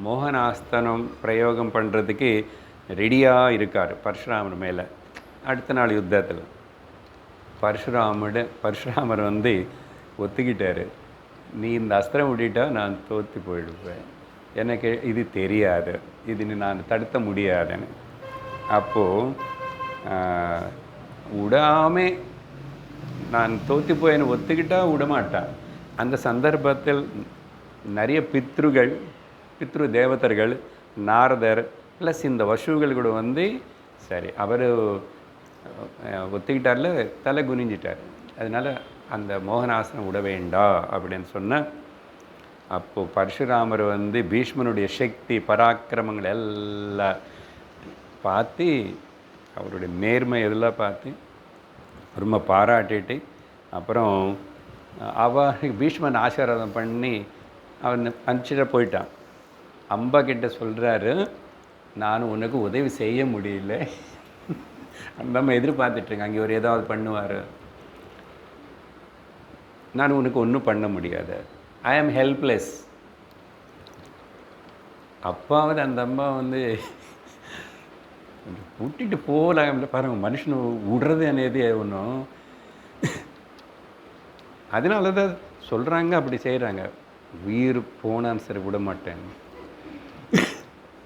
மோகனாஸ்தனம் பிரயோகம் பண்ணுறதுக்கு ரெடியாக இருக்கார் பரசுராமர் மேலே. அடுத்த நாள் யுத்தத்தில் பரசுராமர் வந்து ஒத்துக்கிட்டார், நீ இந்த அஸ்திரம் விட்டுட்டா நான் தோற்று போயிடுவேன், எனக்கு இது தெரியாது, இது நான் தடுத்த முடியாதுன்னு. அப்போது விடாமல் நான் தோற்று போயேன்னு ஒத்துக்கிட்டா விடமாட்டான். அந்த சந்தர்ப்பத்தில் நிறைய பித்ரு தேவதர்கள், நாரதர் ப்ளஸ் இந்த வசுகள் கூட வந்து சரி அவர் ஒத்துக்கிட்டார்ல, தலை குனிஞ்சிட்டார். அதனால் அந்த மோகனாசனம் விட வேண்டாம் அப்படின்னு சொன்ன. அப்போது பரசுராமர் வந்து பீஷ்மனுடைய சக்தி பராக்கிரமங்கள் எல்லாம் பார்த்து, அவருடைய நேர்மை எதெல்லாம் பார்த்து ரொம்ப பாராட்டிட்டு, அப்புறம் பீஷ்மன் ஆசீர்வாதம் பண்ணி அவன் அனுப்பிச்சிட போயிட்டான். அம்பா கிட்ட சொல்கிறாரு, நான் உனக்கு உதவி செய்ய முடியல, நம்ம எதிர்பார்த்துட்ருங்க அங்கே ஒரு ஏதாவது பண்ணுவார், நான் உனக்கு ஒன்றும் பண்ண முடியாது, ஐ ஆம் ஹெல்ப்லெஸ். அப்பாவது அந்த அம்மா வந்து விட்டுட்டு போகலாம்ல. பாருங்கள், மனுஷனை விடுறது అనేది ஒன்றும். அதனால தான் சொல்கிறாங்க, அப்படி செய்கிறாங்க. உயிர் போனான்னு சரி விட மாட்டேன்.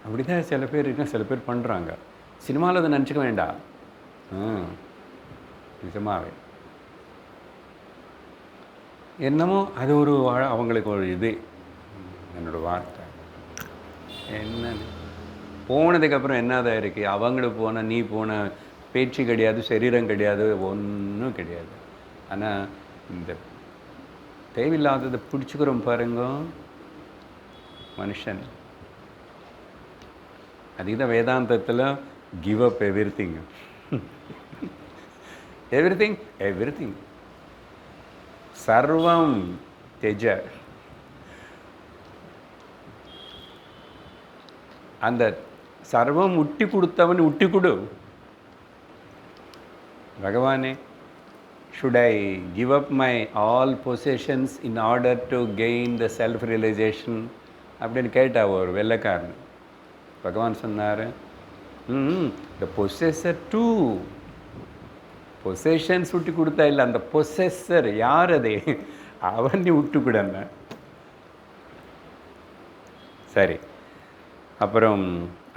அப்படி தான் சில பேர் இருக்க, சில பேர் பண்ணுறாங்க. சினிமாவில் அதை நினச்சிக்க வேண்டாம், நிஜமாவே என்னமோ அது ஒரு அவங்களுக்கு ஒரு இது. என்னோடய வார்த்தை என்னன்னு போனதுக்கப்புறம் என்னதான் இருக்குது, அவங்களுக்கு போன நீ போன பேச்சு கிடையாது, சரீரம் கிடையாது, ஒன்றும் கிடையாது. ஆனால் இந்த தேவையில்லாததை பிடிச்சிக்கிறோம் பாருங்க மனுஷன். அதுதான் வேதாந்தத்தில் கிவ் அப் எவ்ரிதிங். எவ்ரிதிங் சர்வம் தெஜ. அந்த சர்வம் உட்டி கொடுத்தவன் உட்டி கொடு. பகவானே, should I give up my all possessions in order to gain the self realization அப்படின்னு கேட்டா ஒரு வெள்ளைக்காரன். பகவான் சொன்னார், the possessor too. பொசேஷன்ஸ் விட்டு கொடுத்தா இல்லை, அந்த பொசெஸர் யார் அதே அவன் நீ விட்டு கூடன. சரி, அப்புறம்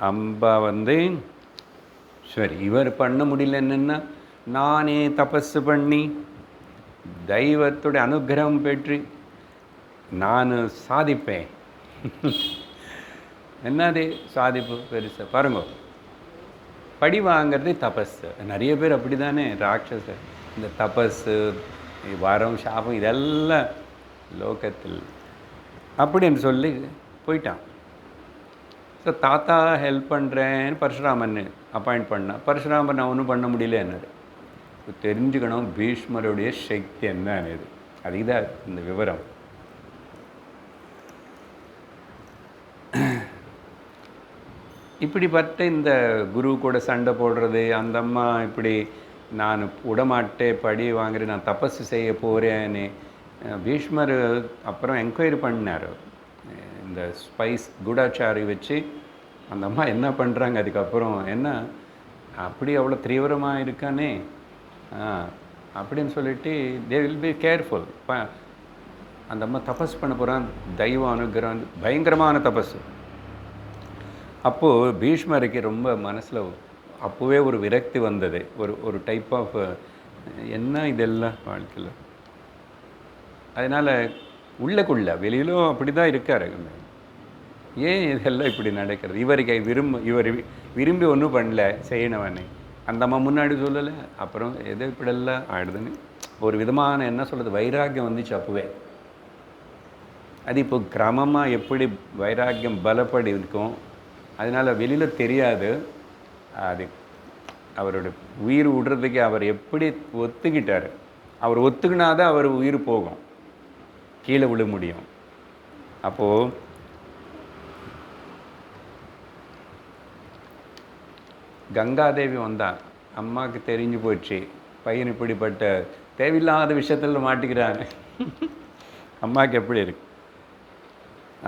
அம்பா வந்து சரி இவர் பண்ண முடியல, என்னென்னா நானே தபஸு பண்ணி தெய்வத்துடைய அனுகிரகம் பெற்று நான் சாதிப்பேன். என்னது சாதிப்பு பெருசு பாருங்க. படி வாங்கிறது தபஸ். நிறைய பேர் அப்படி தானே ராட்சசர். இந்த தபஸு வரம் சாபம் இதெல்லாம் லோகத்தில் அப்படின்னு சொல்லி போயிட்டான். ஸோ தாத்தா ஹெல்ப் பண்ணுறேன்னு பரசுராமன் அப்பாயிண்ட் பண்ணான். பரசுராமன் நான் ஒன்றும் பண்ண முடியல என்னது. தெரிஞ்சுக்கணும் பீஷ்மருடைய சக்தி என்னது. அதுதான் இந்த விவரம். இப்படிப்பட்ட இந்த குரு கூட சண்டை போடுறது, அந்த அம்மா இப்படி நான் விடமாட்டே படி வாங்குறேன், நான் தபஸ் செய்ய போகிறேன்னு பீஷ்மர் அப்புறம் என்கொயரி பண்ணார். இந்த ஸ்பைஸ் குடாச்சாரி வச்சு அந்த அம்மா என்ன பண்ணுறாங்க அதுக்கப்புறம், என்ன அப்படி அவ்வளோ தீவிரமாக இருக்கானே அப்படின்னு சொல்லிட்டு தே வில் பி கேர்ஃபுல். அந்த அம்மா தபஸ் பண்ண போகிறான், தெய்வ அனுகிரகம், பயங்கரமான தபஸ். அப்போது பீஷ்மருக்கு ரொம்ப மனசில் அப்போவே ஒரு விரக்தி வந்தது. ஒரு டைப் ஆஃப் என்ன இதெல்லாம் வாழ்க்கையில். அதனால் உள்ளக்குள்ள வெளியிலும் அப்படி தான் இருக்கார். ஏன் இதெல்லாம் இப்படி நடக்கிறது, இவருக்கு இவர் விரும்பி ஒன்றும் பண்ணல செய்யணவனே, அந்த அம்மா முன்னாடி சொல்லலை, அப்புறம் எது இப்படியெல்லாம் ஆயிடுதுன்னு ஒரு விதமான என்ன சொல்கிறது வைராக்கியம் வந்துச்சு அப்போவே. அது இப்போ கிரமமாக எப்படி வைராக்கியம் பலப்படி இருக்கும், அதனால் வெளியில் தெரியாது. அது அவரோட உயிர் விடுறதுக்கு அவர் எப்படி ஒத்துக்கிட்டார். அவர் ஒத்துக்கினாதான் அவர் உயிர் போகும், கீழே விழ முடியும். அப்போது கங்காதேவி வந்தான். அம்மாவுக்கு தெரிஞ்சு போச்சு பையன் இப்படிப்பட்ட தேவையில்லாத விஷயத்தில் மாட்டிக்கிறாங்க. அம்மாவுக்கு எப்படி இருக்கு.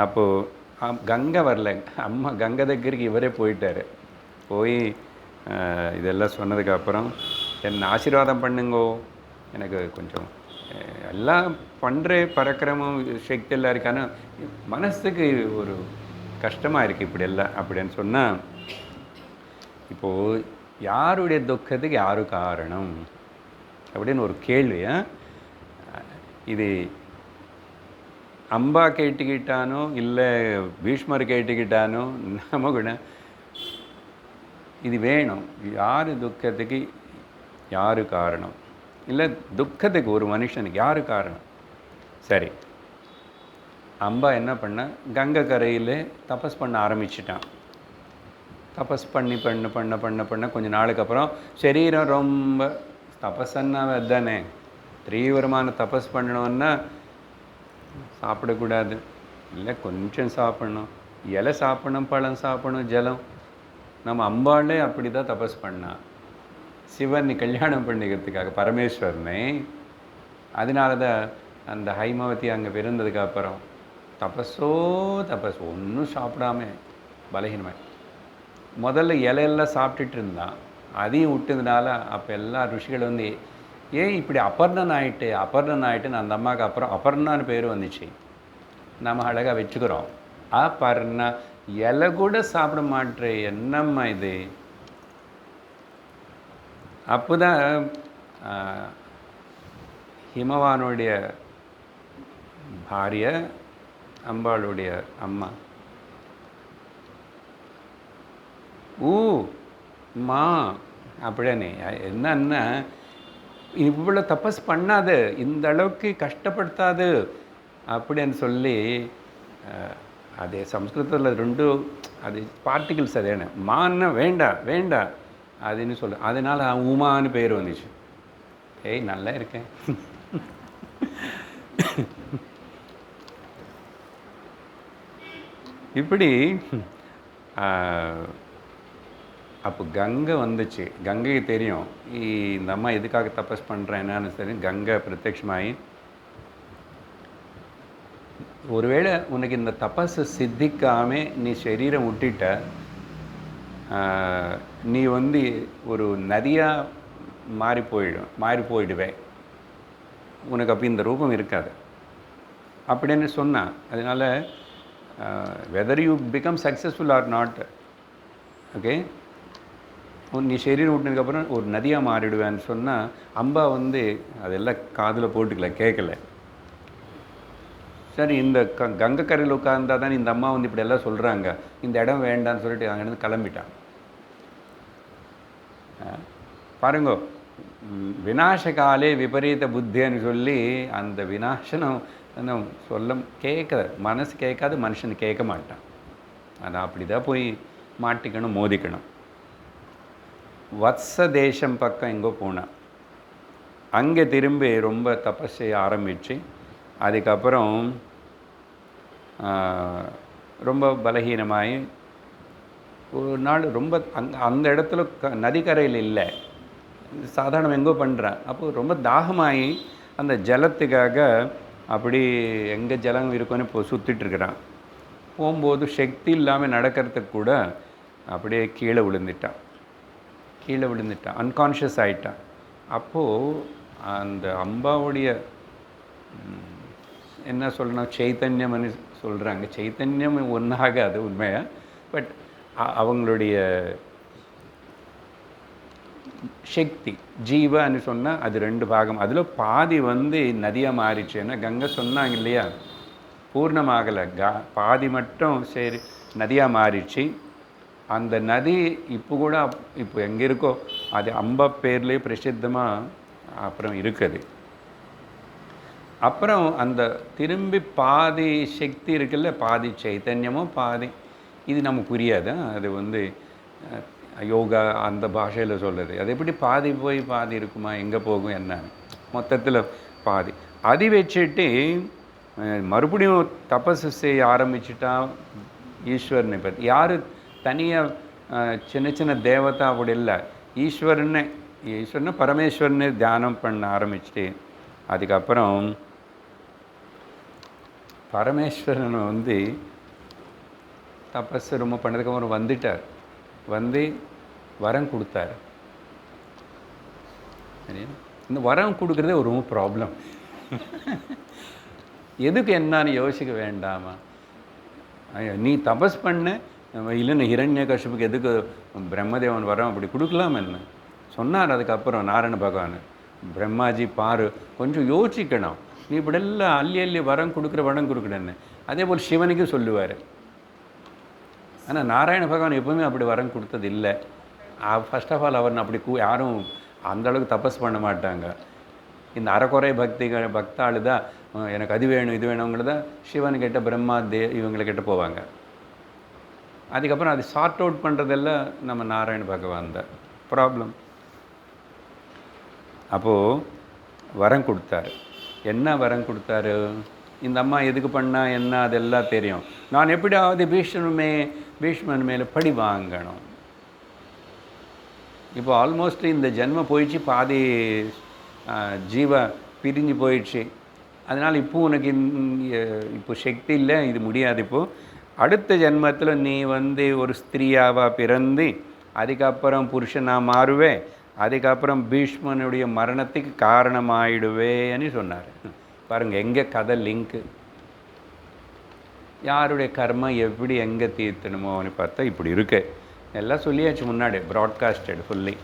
அப்போது கங்கை வரல, அம்மா கங்கை దగ్గరికి இவரே போயிட்டார். போய் இதெல்லாம் சொன்னதுக்கப்புறம் என்ன ஆசீர்வாதம் பண்ணுங்கோ, எனக்கு கொஞ்சம் எல்லாம் பண்ணுற பரக்கிரமும் சக்தி எல்லாம் இருக்கு, ஆனால் மனசுக்கு ஒரு கஷ்டமாக இருக்குது இப்படி எல்லாம் அப்படின்னு சொன்னால். இப்போது யாருடைய துக்கத்துக்கு யாரு காரணம் அப்படின்னு ஒரு கேள்வி. இது அம்பா கேட்டுக்கிட்டானோ இல்லை பீஷ்மர் கேட்டுக்கிட்டானோ நம்ம கூட இது வேணும். யார் துக்கத்துக்கு யார் காரணம், இல்லை துக்கத்துக்கு ஒரு மனுஷனுக்கு யார் காரணம். சரி, அம்பா என்ன பண்ண, கங்கை கரையில் தபஸ் பண்ண ஆரம்பிச்சிட்டான். தபஸ் பண்ணி பண்ண பண்ண பண்ண பண்ண கொஞ்சம் நாளுக்கு அப்புறம் சரீரம் ரொம்ப தபஸ்ன்னாவே அதுதானே, தீவிரமான தபஸ் பண்ணணுன்னா சாப்பிடக்கூடாது, இல்லை கொஞ்சம் சாப்பிடணும், இலை சாப்பிடணும், பழம் சாப்பிடணும், ஜலம். நம்ம அம்பாளே அப்படி தான் தபஸ் பண்ணா, சிவன் கல்யாணம் பண்ணிக்கிறதுக்காக பரமேஸ்வரனை. அதனால தான் அந்த ஹைமவதி அங்கே பிறந்ததுக்கு அப்புறம் தபஸோ தபஸ், ஒன்றும் சாப்பிடாம பலகீனமாக முதல்ல இலையெல்லாம் சாப்பிட்டுட்டு இருந்தான். அதையும் விட்டதுனால அப்போ எல்லா ருஷிகள் வந்து ஏன் இப்படி அபர்ணன் ஆகிட்டுன்னு அந்த அம்மாவுக்கு அப்புறம் அபர்ணான்னு பேர் வந்துச்சு. நம்ம அழகாக வச்சுக்கிறோம். அபர்ணா, இலை கூட சாப்பிட மாட்டே, என்னம்மா இது. அப்போ தான் ஹிமவானுடைய பாரிய அம்பாளுடைய அம்மா மா அப்படின்னு என்னன்னா, இவ்வளோ தபஸ் பண்ணாது, இந்த அளவுக்கு கஷ்டப்படுத்தாது அப்படின்னு சொல்லி. அதே சம்ஸ்கிருதத்தில் ரெண்டும் அது பார்ட்டிகிள்ஸ் அது என்ன மான்னா வேண்டாம் வேண்டாம் அதுன்னு சொல்லு. அதனால் உமான்னு பேர் வந்துச்சு. ஏய் நல்லா இருக்கேன். இப்படி அப்போ கங்கை வந்துச்சு. கங்கைக்கு தெரியும் இந்த அம்மா எதுக்காக தபஸ் பண்ணுறேன் என்னன்னு. சரி, கங்கை பிரத்யட்சமாகி, ஒருவேளை உனக்கு இந்த தபஸ் சித்திக்காமே நீ சரீரம் விட்டுட்ட, நீ வந்து ஒரு நதியாக மாறி போயிடுவேன், உனக்கு அப்போ இந்த ரூபம் இருக்காது அப்படின்னு சொன்னான். அதனால் whether you become successful or not, okay, நீ சரீரம் விட்டதுக்கப்புறம் ஒரு நதியாக மாறிடுவேன்னு சொன்னால் அம்பா வந்து அதெல்லாம் காதில் போட்டுக்கல, கேட்கல. சரி இந்த கங்கை கரையில் உட்கார்ந்தா தான் இந்த அம்மா வந்து இப்படி எல்லாம் சொல்கிறாங்க, இந்த இடம் வேண்டான்னு சொல்லிட்டு அங்கேருந்து கிளம்பிட்டான். பாருங்க, விநாசகாலே விபரீத புத்தின்னு சொல்லி அந்த விநாசனம் சொல்ல கேட்காது, மனசு கேட்காது, மனுஷன் கேட்க மாட்டான். அது அப்படி தான் போய் மாட்டிக்கணும், மோதிக்கணும். வத்ச தேசம் பக்கம் எங்கோ போனான். அங்கே திரும்பி ரொம்ப தபஸ் செய்ய ஆரம்பித்து அதுக்கப்புறம் ரொம்ப பலகீனமாகி ஒரு நாள் ரொம்ப அந்த இடத்துல நதிக்கரையில் இல்லை, சாதாரணம் எங்கோ பண்ணுறான். அப்போது ரொம்ப தாகமாகி அந்த ஜலத்துக்காக அப்படி எங்கே ஜலம் இருக்குன்னு இப்போ சுற்றிட்டுருக்கிறான். போகும்போது சக்தி இல்லாமல் நடக்கிறதுக்கு கூட அப்படியே கீழே விழுந்துட்டான், அன்கான்ஷியஸ் ஆகிட்டான். அப்போது அந்த அம்பாவுடைய என்ன சொல்லணும், சைத்தன்யம்னு சொல்கிறாங்க. சைத்தன்யம் ஒன்றாகாது உண்மையாக, பட் அவங்களுடைய சக்தி ஜீவான்னு சொன்னால் அது 2 பாகம். அதில் பாதி வந்து நதியாக மாறிச்சு. ஏன்னா கங்கை சொன்னாங்க இல்லையா, பூர்ணமாகலை, பாதி மட்டும் சரி நதியாக மாறிச்சு. அந்த நதி இப்போ கூட இப்போ எங்கே இருக்கோ அது அம்பா பேர்லேயே பிரசித்தமாக அப்புறம் இருக்குது. அப்புறம் அந்த திரும்பி பாதி சக்தி இருக்குல்ல, பாதி சைத்தன்யமும் பாதி, இது நமக்கு புரியாது. அது வந்து யோகா அந்த பாஷையில் சொல்லுது. அது எப்படி பாதி போய் பாதி இருக்குமா, எங்கே போகும் என்ன, மொத்தத்தில் பாதி. அதை வச்சுட்டு மறுபடியும் தபசு செய்ய ஆரம்பிச்சுட்டா ஈஸ்வரனை பற்றி. யார் தனியாக சின்ன சின்ன தேவதா அப்படி இல்லை, ஈஸ்வரனை பரமேஸ்வரனை தியானம் பண்ண ஆரம்பிச்சுட்டு அதுக்கப்புறம் பரமேஸ்வரன் வந்து தபஸ் ரொம்ப பண்ணதுக்கப்புறம் வந்துட்டார், வந்து வரம் கொடுத்தார். இந்த வரம் கொடுக்குறதே ஒரு ரொம்ப ப்ராப்ளம். எதுக்கு என்னான்னு யோசிக்க வேண்டாமா? நீ தபஸ் பண்ண இல்லைன்னு ஹிரண்யகசிபுக்கு எதுக்கு பிரம்மதேவன் வரம் அப்படி கொடுக்கலாம் என்ன சொன்னார். அதுக்கப்புறம் நாராயண பகவான், பிரம்மாஜி பாரு கொஞ்சம் யோசிக்கணும், நீ இப்படியெல்லாம் அள்ளி வரம் கொடுக்குறேன்னு. அதே போல் சிவனுக்கும் சொல்லுவார். ஆனால் நாராயண பகவான் எப்பவுமே அப்படி வரம் கொடுத்தது இல்லை. ஃபர்ஸ்ட் ஆஃப் ஆல் அவர் அப்படி யாரும் அந்தளவுக்கு தபஸ் பண்ண மாட்டாங்க. இந்த அறக்குறை பக்தாளு தான் எனக்கு அது வேணும் இது வேணுங்கிறத சிவன் கிட்ட பிரம்மா இவங்கக்கிட்ட போவாங்க. அதுக்கப்புறம் அது சார்ட் அவுட் பண்ணுறதெல்லாம் நம்ம நாராயண பகவான் தான் ப்ராப்ளம். அப்போது வரம் கொடுத்தாரு. என்ன வரம் கொடுத்தாரு? இந்த அம்மா எதுக்கு பண்ணால் என்ன அதெல்லாம் தெரியும். நான் எப்படியாவது பீஷ்மன் மேலே பழி வாங்கணும். இப்போ ஆல்மோஸ்ட் இந்த ஜென்மம் போயிடுச்சு, பாதி ஜீவ பிரிஞ்சு போயிடுச்சு. அதனால் இப்போ உனக்கு இப்போ சக்தி இல்லை, இது முடியாது. இப்போது அடுத்த ஜென்மத்தில் நீ வந்து ஒரு ஸ்திரீயாவாக பிறந்து அதுக்கப்புறம் புருஷனாக மாறுவே, அதுக்கப்புறம் பீஷ்மனுடைய மரணத்துக்கு காரணமாயிடுவேன்னு சொன்னார். பாருங்கள் எங்கே கதை லிங்க்கு, யாருடைய கர்மம் எப்படி எங்கே தீர்த்தணுமோன்னு பார்த்தா இப்படி இருக்கு. எல்லாம் சொல்லியாச்சு முன்னாடி, ப்ராட்காஸ்டட் ஃபுல்லி.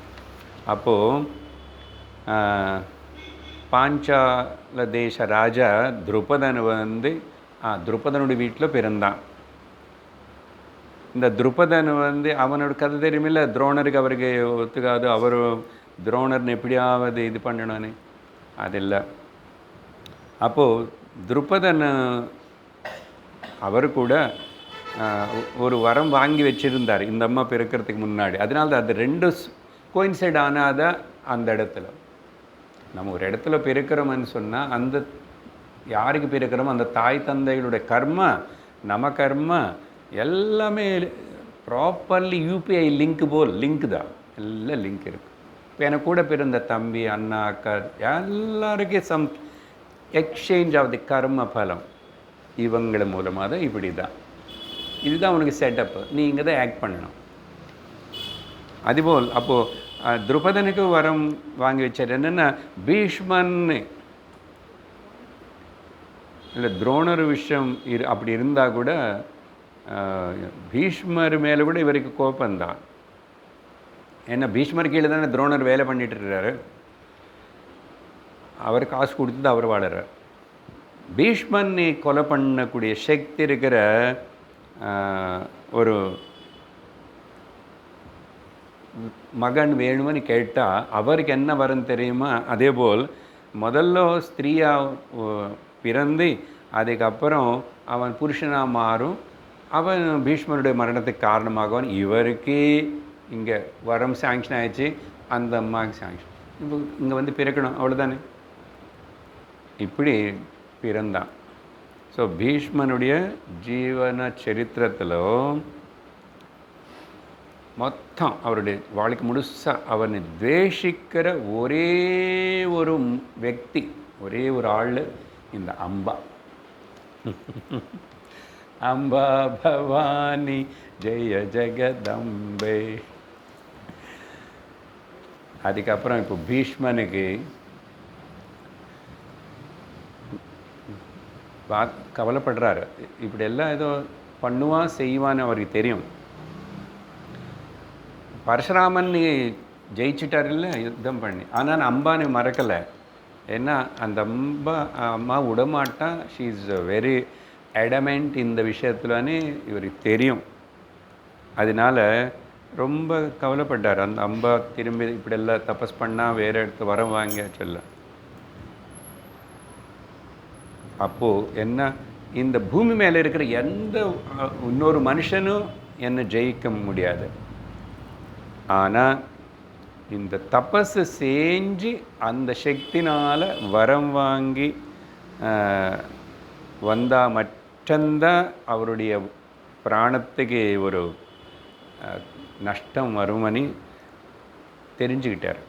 அப்போது பாஞ்சால தேச ராஜா துருபதன் வந்து துருபதனுடைய வீட்டில் பிறந்தான். இந்த துருபதன் வந்து அவனோட கதை தெரியுமில்ல, துரோணருக்கு அவருக்கு ஒத்துக்காது, அவர் துரோணர்னு எப்படியாவது இது பண்ணணும்னு அதில்லை. அப்போது துருபதன் அவர் கூட ஒரு வரம் வாங்கி வச்சுருந்தார் இந்த அம்மா பிறக்கிறதுக்கு முன்னாடி. அதனால அது 2 கோயின்சைட் ஆனாத அந்த இடத்துல. நம்ம ஒரு இடத்துல பிறக்கிறோம்னு சொன்னால் அந்த யாருக்கு பிறக்கிறோமோ அந்த தாய் தந்தைகளுடைய கர்மா நம்ம கர்மா எல்லாமே ப்ராப்பர்லி யூபிஐ லிங்க் போல் லிங்க் தான், எல்லாம் லிங்க் இருக்குது. இப்போ எனக்கு கூட பிறந்த தம்பி அண்ணா அக்கா எல்லாருக்கும் சம் எக்ஸ்சேஞ்ச் ஆஃப் தி கர்ம பலம் இவங்கள மூலமாக தான். இப்படி தான், இதுதான் உனக்கு செட்டப்பு, நீ இங்கே தான் ஆக்ட் பண்ணணும். அதுபோல் அப்போது துருபதனுக்கு வரம் வாங்கி வச்சார். என்னென்னா பீஷ்மன் இல்லை துரோணர் விஷயம் அப்படி இருந்தால் கூட பீஷ்மர் மேலே கூட இவருக்கு கோபந்தான். ஏன்னா பீஷ்மர் கீழே தானே துரோணர் வேலை பண்ணிட்டு இருக்கிறாரு. அவர் காசு கொடுத்து அவர் வாழறார். பீஷ்மனை கொலை பண்ணக்கூடிய சக்தி இருக்கிற ஒரு மகன் வேணும்னு கேட்டால் அவருக்கு என்ன வரும் தெரியுமா? அதேபோல் முதல்ல ஸ்திரீயாக பிறந்து அதுக்கப்புறம் அவன் புருஷனாக மாறும். அவன் பீஷ்மனுடைய மரணத்துக்கு காரணமாகவன். இவருக்கு இங்கே வரம் சாங்ஷன் ஆயிடுச்சு, அந்த அம்மாவுக்கு சாங்ஷன். இப்போ இங்கே வந்து பிறக்கணும், அவ்வளோதானே. இப்படி பிறந்தான். ஸோ பீஷ்மனுடைய ஜீவன சரித்திரத்தில் மொத்தம் அவருடைய வாழ்க்கை முழுசாக அவனை துவேஷிக்கிற ஒரே ஒரு వ్యక్తి, ஒரே ஒரு ஆள் இந்த அம்பா. அம்பா பவானி ஜெய ஜெகதம்பே. அதுக்கப்புறம் இப்போ பீஷ்மனுக்கு கவலைப்படுறாரு. இப்படி எல்லாம் ஏதோ பண்ணுவான் செய்வான்னு அவருக்கு தெரியும். பரசுராமன் ஜெயிச்சிட்டார் இல்லை யுத்தம் பண்ணி, ஆனால் அம்பானை மறக்கலை. ஏன்னா அந்த அம்மா விடமாட்டா. ஷீ இஸ் வெரி அடமெண்ட் இந்த விஷயத்துலன்னு இவருக்கு தெரியும். அதனால ரொம்ப கவலைப்பட்டார். அந்த அம்பா திரும்பி இப்படியெல்லாம் தபஸ் பண்ணால் வேறு இடத்து வரம் வாங்க சொல்ல. அப்போது என்ன, இந்த பூமி மேலே இருக்கிற எந்த இன்னொரு மனுஷனும் என்னை ஜெயிக்க முடியாது. ஆனால் இந்த தபஸு செஞ்சு அந்த சக்தினால் வரம் வாங்கி வந்தால் மட்டும்தான் அவருடைய பிராணத்துக்கு ஒரு நஷ்டம் வருமனி தெரிஞ்சுக்கிட்டார்.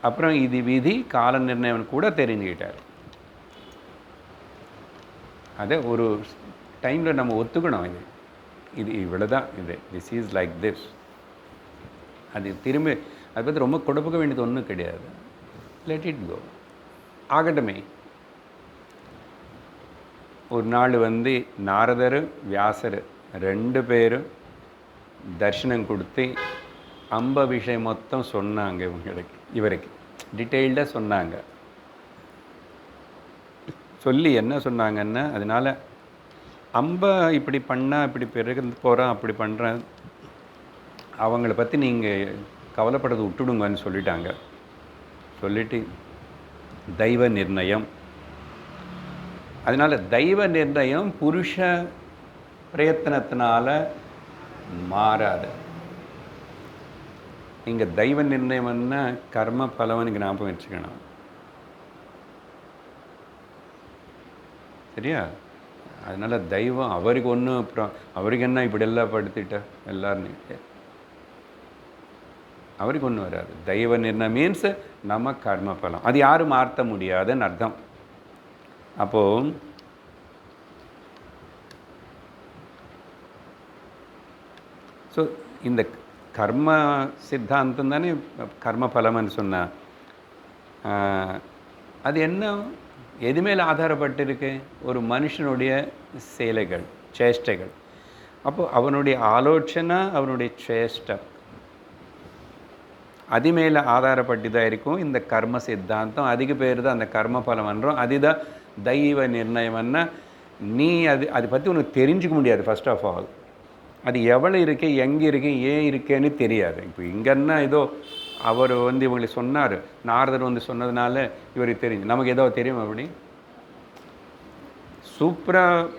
அப்புறம் இது விதி கால நிர்ணயம் கூட தெரிஞ்சுக்கிட்டார். அதை ஒரு டைமில் நம்ம ஒத்துக்கணும். இது இவ்வளோ தான், திஸ் இஸ் லைக் திஸ். அது திரும்பி அதை பற்றி ரொம்ப கொடுக்க வேண்டியது ஒன்றும் கிடையாது. லெட் இட் கோ, ஆகட்டுமே. ஒரு நாள் வந்து நாரதர் வியாசர் 2 பேரும் தரிசனம் கொடுத்து அம்ப விஷயம் மொத்தம் சொன்னாங்க. இவருக்கு டீட்டெயில்டாக சொன்னாங்க. சொல்லி என்ன சொன்னாங்கன்னா, அதனால் அம்பை இப்படி பண்ணால் இப்படி பிறகு போகிறான், அப்படி பண்ணுறேன், அவங்கள பற்றி நீங்கள் கவலைப்படுறது விட்டுடுங்கன்னு சொல்லிட்டாங்க. சொல்லிட்டு தெய்வ நிர்ணயம். அதனால் தெய்வ நிர்ணயம் புருஷ பிரயத்தனத்தினால மாறாது. இங்கே தெய்வ நிர்ணயம்னா கர்ம பலவனுக்கு ஞாபகம் வச்சுக்கணும். சரியா? அதனால் தெய்வம் அவருக்கு ஒன்றும் அப்புறம் அவருக்கு என்ன இப்படியெல்லாம் படுத்திட்ட எல்லாரும் அவருக்கு ஒன்றும் வராது. தெய்வ நிர்ணயம் மீன்ஸ் நம்ம கர்ம பலம், அது யாரும் மாற்ற முடியாதுன்னு அர்த்தம். அப்போது ஸோ இந்த கர்ம சித்தாந்தம் தானே கர்ம பலம்னு சொன்னால், அது என்ன எது மேலே ஆதாரப்பட்டிருக்கு? ஒரு மனுஷனுடைய செயலைகள், சேஷ்டைகள். அப்போது அவனுடைய ஆலோசனை, அவனுடைய சேஷ்டை அது மேலே ஆதாரப்பட்டு தான் இருக்கும் இந்த கர்ம சித்தாந்தம். அதுக்கு பேர் தான் அந்த கர்ம பலம் என்றோம். அதுதான் தெய்வ நிர்ணயம்னா நீ அதை பற்றி உனக்கு தெரிஞ்சுக்க முடியாது. ஃபர்ஸ்ட் ஆஃப் ஆல் அது எவ்வளோ இருக்கு, எங்கே இருக்கு, ஏன் இருக்கேன்னு தெரியாது. இப்போ இங்கன்னா ஏதோ அவர் வந்து இவங்களுக்கு சொன்னார், நாரதர் வந்து சொன்னதுனால இவருக்கு தெரிஞ்சு, நமக்கு ஏதோ தெரியும். அப்படி சூப்பராக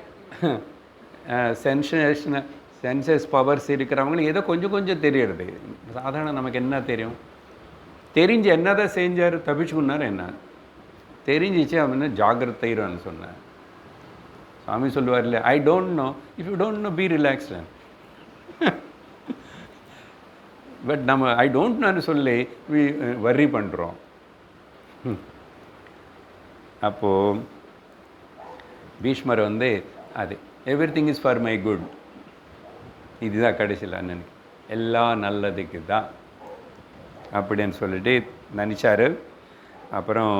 சென்சஸ் பவர்ஸ் இருக்கிறவங்களுக்கு ஏதோ கொஞ்சம் கொஞ்சம் தெரியறது. சாதாரண நமக்கு என்ன தெரியும்? தெரிஞ்சு என்னதான் செஞ்சார், தப்பிச்சுக்குன்னார். என்ன தெரிஞ்சிச்சு அப்படின்னு ஜாகிரதைன்னு சொன்னார். சாமி சொல்லுவார் இல்லை, I don't know, if you don't know be relaxed. But நம்ம ஐ டோன்ட் நோன்னு சொல்லி வர்ரி பண்ணுறோம். அப்போது பீஷ்மர் வந்து அது every thing is for my good, இதுதான் கடைசியில் அண்ணன் எல்லாம் நல்லதுக்கு தான் அப்படின்னு சொல்லிட்டு நினச்சார். அப்புறம்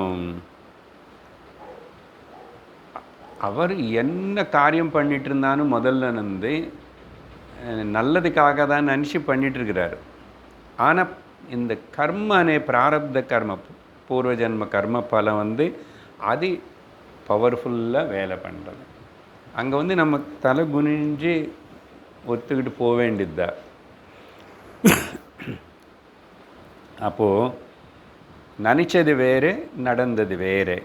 அவர் என்ன காரியம் பண்ணிகிட்டு இருந்தாலும் முதல்ல வந்து நல்லதுக்காக தான் நினச்சி பண்ணிகிட்ருக்கிறார். ஆனால் இந்த கர்மனே பிராரப்த கர்ம பூர்வ ஜென்ம கர்ம பலம் வந்து அது பவர்ஃபுல்லாக வேலை பண்ணுறது. அங்கே வந்து நம்ம தலை குனிஞ்சு ஒத்துக்கிட்டு போக வேண்டியதுதான். அப்போது நினச்சது வேறு, நடந்தது வேறு.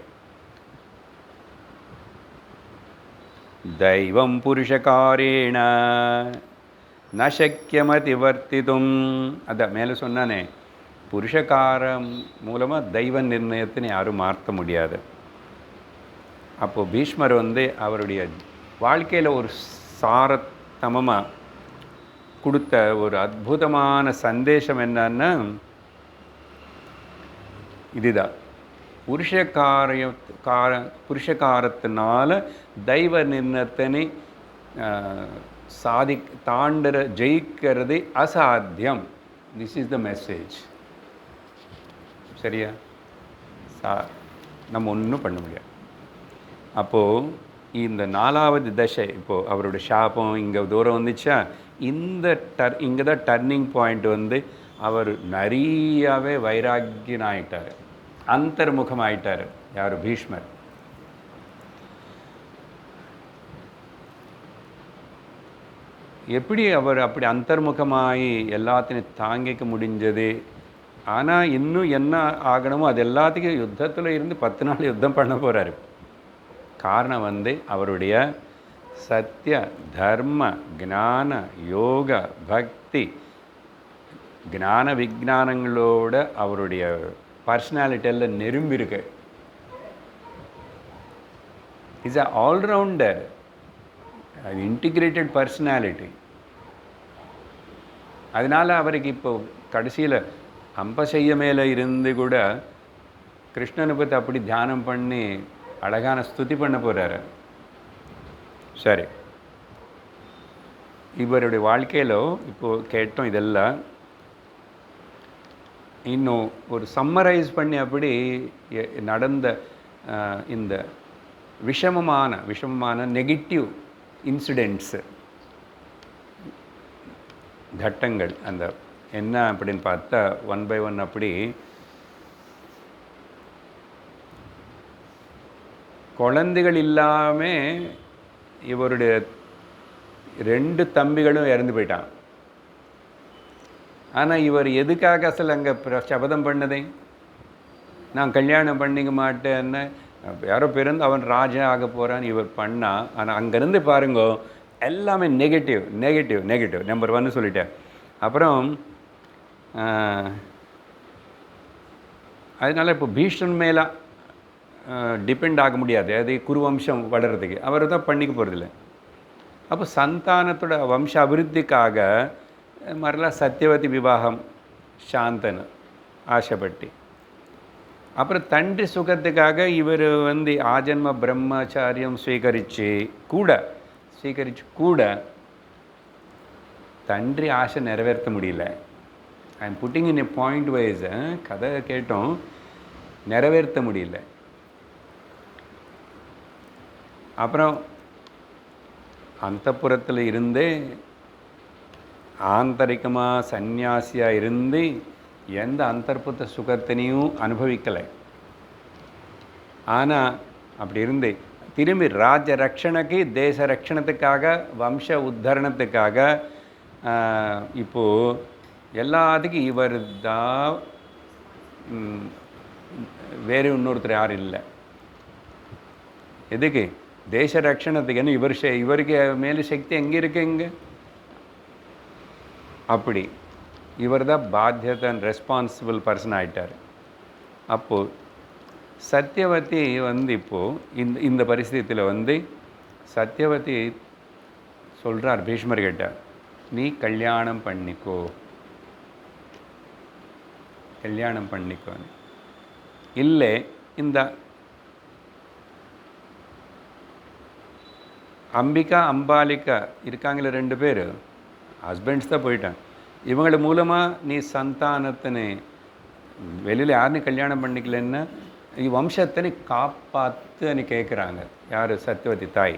தெய்வம் புருஷகாரேண ந சக்கியமதி வர்த்திதும். அதான் மேலே சொன்னானே, புருஷகாரம் மூலமாக தெய்வ நிர்ணயத்தினை யாரும் மாற்ற முடியாது. அப்போது பீஷ்மர் வந்து அவருடைய வாழ்க்கையில் ஒரு சாரத்தமமாக கொடுத்த ஒரு அற்புதமான சந்தேஷம் என்னன்னா, இதுதான், புருஷகாரத்தினால தெய்வ நிர்ணயத்தினை தாண்டுற ஜெயிக்கிறது அசாத்தியம். This is the message. சரியா? நம்ம ஒன்றும் பண்ண முடியாது. அப்போது இந்த 4வது தசை, இப்போது அவரோட சாபம் இங்கே தூரம் வந்துச்சா, இங்கே தான் டர்னிங் பாயிண்ட் வந்து அவர் நிறையாவே வைராக்கியனாயிட்டார், அந்தர்முகம் ஆயிட்டார். யார்? பீஷ்மர். எப்படி அவர் அப்படி அந்தர்முகமாகி எல்லாத்தையும் தாங்கிக்க முடிஞ்சது? ஆனால் இன்னும் என்ன ஆகணுமோ அது எல்லாத்துக்கும் யுத்தத்தில் இருந்து 10 நாள் யுத்தம் பண்ண போகிறாரு. காரணம் வந்து அவருடைய சத்திய, தர்ம, ஞான, யோக, பக்தி, ஞான விஞ்ஞானங்களோட அவருடைய பர்சனாலிட்டியில் நெரும்பி இருக்கு. Is a all-rounder, integrated personality. அதனால் அவருக்கு இப்போ கடைசியில் அம்பசைய மேலே இருந்து கூட கிருஷ்ணனை பற்றி அப்படி தியானம் பண்ணி அழகான ஸ்துதி பண்ண போகிறாரு. சரி, இவருடைய வாழ்க்கையில் இப்போது கேட்டோம். இதெல்லாம் இன்னும் ஒரு சம்மரைஸ் பண்ணி அப்படி நடந்த இந்த விஷமமான நெகட்டிவ் இன்சிடெண்ட்ஸு, கட்டங்கள் அந்த என்ன அப்படின்னு பார்த்தா 1 by 1 அப்படி குழந்தைகள் இல்லாமல் இவருடைய 2 தம்பிகளும் இறந்து போயிட்டான். ஆனால் இவர் எதுக்காக அசல் அங்கே சபதம் பண்ணதே? நான் கல்யாணம் பண்ணிக்க மாட்டேன்னு யாரோ பிறந்து அவன் ராஜா ஆக போகிறான்னு இவர் பண்ணால். ஆனால் அங்கேருந்து பாருங்கோ, எல்லாமே நெகட்டிவ். நம்பர் 1 சொல்லிட்டேன். அப்புறம் அதனால் இப்போ பீஷ்மன் மேலே டிபெண்ட் ஆக முடியாது. அது குருவம்சம் வளர்கிறதுக்கு அவர் தான் பண்ணிக்க போகிறதில்ல. அப்போ சந்தானத்தோட வம்ச அபிவிருத்திக்காக மறுலாம் சத்தியவதி விவாகம் சாந்தன் ஆசைப்பட்டு, அப்புறம் தன்றி சுகத்துக்காக இவர் வந்து ஆஜன்ம பிரம்மச்சாரியம் ஸ்வீகரித்து கூட தன்றி ஆசை நிறைவேற்ற முடியல. I am putting in a point wise. கதை கேட்டோம், நிறைவேற்ற முடியல. அப்புறம் அந்தப்புறத்தில் இருந்தே ஆந்தரிகமாக சந்நியாசியாக இருந்து எந்த அந்தர்ப்புத்த சுகத்தினையும் அனுபவிக்கலை. ஆனால் அப்படி இருந்து திரும்பி ராஜ ரட்சணைக்கு, தேச ரட்சணத்துக்காக, வம்ச உத்தரணத்துக்காக இப்போது எல்லாத்துக்கும் இவர் தான், வேறு இன்னொருத்தர் யாரும் இல்லை. எதுக்கு? தேச ரட்சணத்துக்குன்னு இவருக்கு மேலே சக்தி எங்கே இருக்குங்க? அப்படி இவர் தான் பாத்தியத்தை ரெஸ்பான்சிபிள் பர்சன் ஆகிட்டார். அப்போது சத்தியவதி வந்து இப்போது இந்த பரிஸ்திதியில் வந்து சத்தியவதி சொல்கிறார் பீஷ்மர்கிட்ட, நீ கல்யாணம் பண்ணிக்கோ. இல்லை, இந்த அம்பிகா அம்பாலிகா இருக்காங்களே 2 பேர் ஹஸ்பண்ட்ஸ் தான் போயிட்டான். இவங்கள மூலமாக நீ சந்தானத்தினை வெளியில் யாருன்னு கல்யாணம் பண்ணிக்கலன்னா வம்சத்தினை காப்பாற்றுன்னு கேட்குறாங்க. யார்? சத்தியவதி தாய்.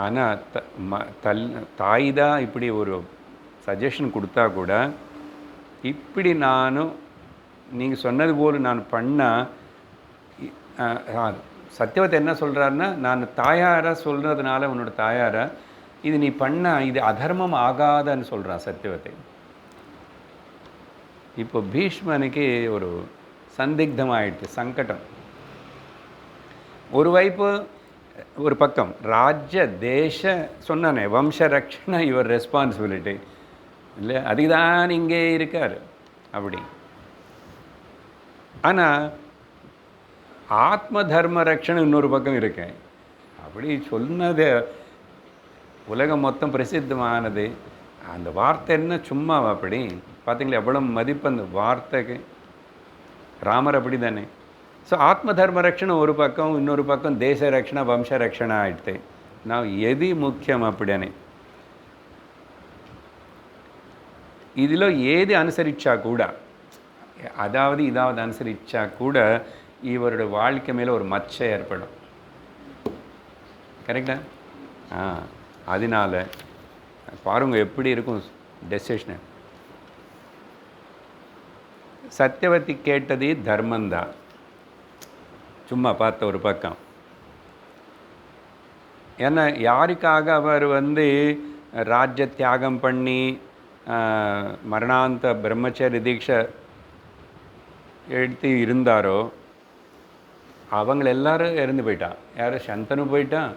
ஆனால் தாய் தான் இப்படி ஒரு சஜஷன் கொடுத்தா கூட, இப்படி நானும் நீங்கள் சொன்னது போல் நான் பண்ணால் சத்தியவத்தை என்ன சொல்கிறாருன்னா, நான் தாயாராக சொல்கிறதுனால உன்னோட தாயாரை இது நீ பண்ண இது அதர்மம் ஆகாதன்னு சொல்கிறான் சத்தியவத்தை. இப்போ பீஷ்மனுக்கு ஒரு சந்திக்தமாயிடுச்சு, சங்கடம். ஒரு பக்கம் ராஜ்ய தேச சொன்னானே வம்ச ரக்ஷண யுவர் ரெஸ்பான்சிபிலிட்டி இல்லை, அதுக்கு தான் இங்கே இருக்கார் அப்படி. ஆனால் ஆத்ம தர்ம ரக்ஷணம் இன்னொரு பக்கம் இருக்கேன் அப்படி சொன்னது உலகம் மொத்தம் பிரசித்தமானது. அந்த வார்த்தை என்ன சும்மா அப்படி பார்த்தீங்களா எவ்வளோ மதிப்பு அந்த வார்த்தைக்கு. ராமர் அப்படி தானே. ஸோ ஆத்ம தர்ம ரக்ஷணம் ஒரு பக்கம், இன்னொரு பக்கம் தேச ரக்ஷண வம்ச ரக்ஷண ஆயிடுத்து. நான் எது முக்கியம் அப்படியானே இதில் ஏது அனுசரித்தா கூட, அதாவது இதாவது அனுசரித்தா கூட இவரோட வாழ்க்கை மேலே ஒரு மச்சம் ஏற்படும். கரெக்டா? அதனால் பாருங்க எப்படி இருக்கும் டெசிஷனு. சத்தியவதி கேட்டது தர்மந்தான், சும்மா பார்த்த ஒரு பக்கம். ஏன்னா யாருக்காக அவர் ராஜ்ய தியாகம் பண்ணி மரணாந்த பிரம்மச்சரிய தீட்சை எடுத்து இருந்தாரோ அவங்க எல்லாரும் இறந்து போயிட்டான். யார்? சந்தனு போயிட்டான்,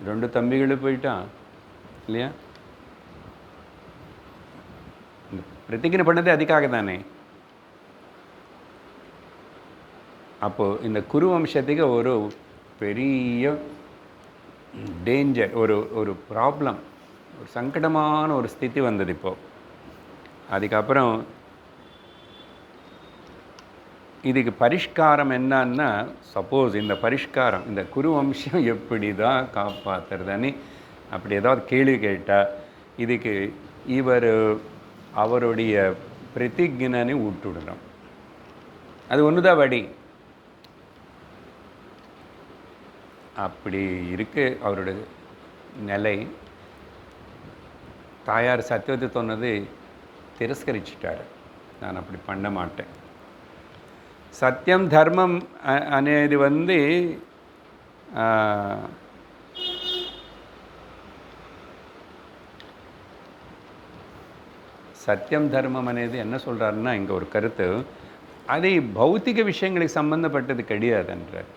2 தம்பிகளும் போயிட்டான் இல்லையா? பிரதிஜை பண்ணதே அதுக்காக தானே. அப்போது இந்த குரு வம்சத்துக்கு ஒரு பெரிய டேஞ்சர், ஒரு ப்ராப்ளம், ஒரு சங்கடமான ஒரு ஸ்திதி வந்தது இப்போது. அதுக்கப்புறம் இதுக்கு பரிஷ்காரம் என்னன்னா, சப்போஸ் இந்த பரிஷ்காரம் இந்த குரு வம்சம் எப்படி தான் காப்பாற்றுறதுன்னு அப்படி ஏதாவது கேள்வி கேட்டால் இதுக்கு இவர் அவருடைய பிரதிஜ்ஞனை விட்டுடணும். அது ஒன்று தான் வழி. அப்படி இருக்கு அவரோட நிலை. தாயார் சத்தியவத்தை சொன்னது తిరస్కరించారు. நான் அப்படி பண்ண மாட்டேன். சத்தியம் தர்மம் అనేది சத்தியம் தர்மம் అనేది என்ன சொல்கிறாருன்னா, இங்கே ஒரு கருத்து, அது பௌத்திக விஷயங்களுக்கு சம்பந்தப்பட்டது கிடையாதுன்றார்.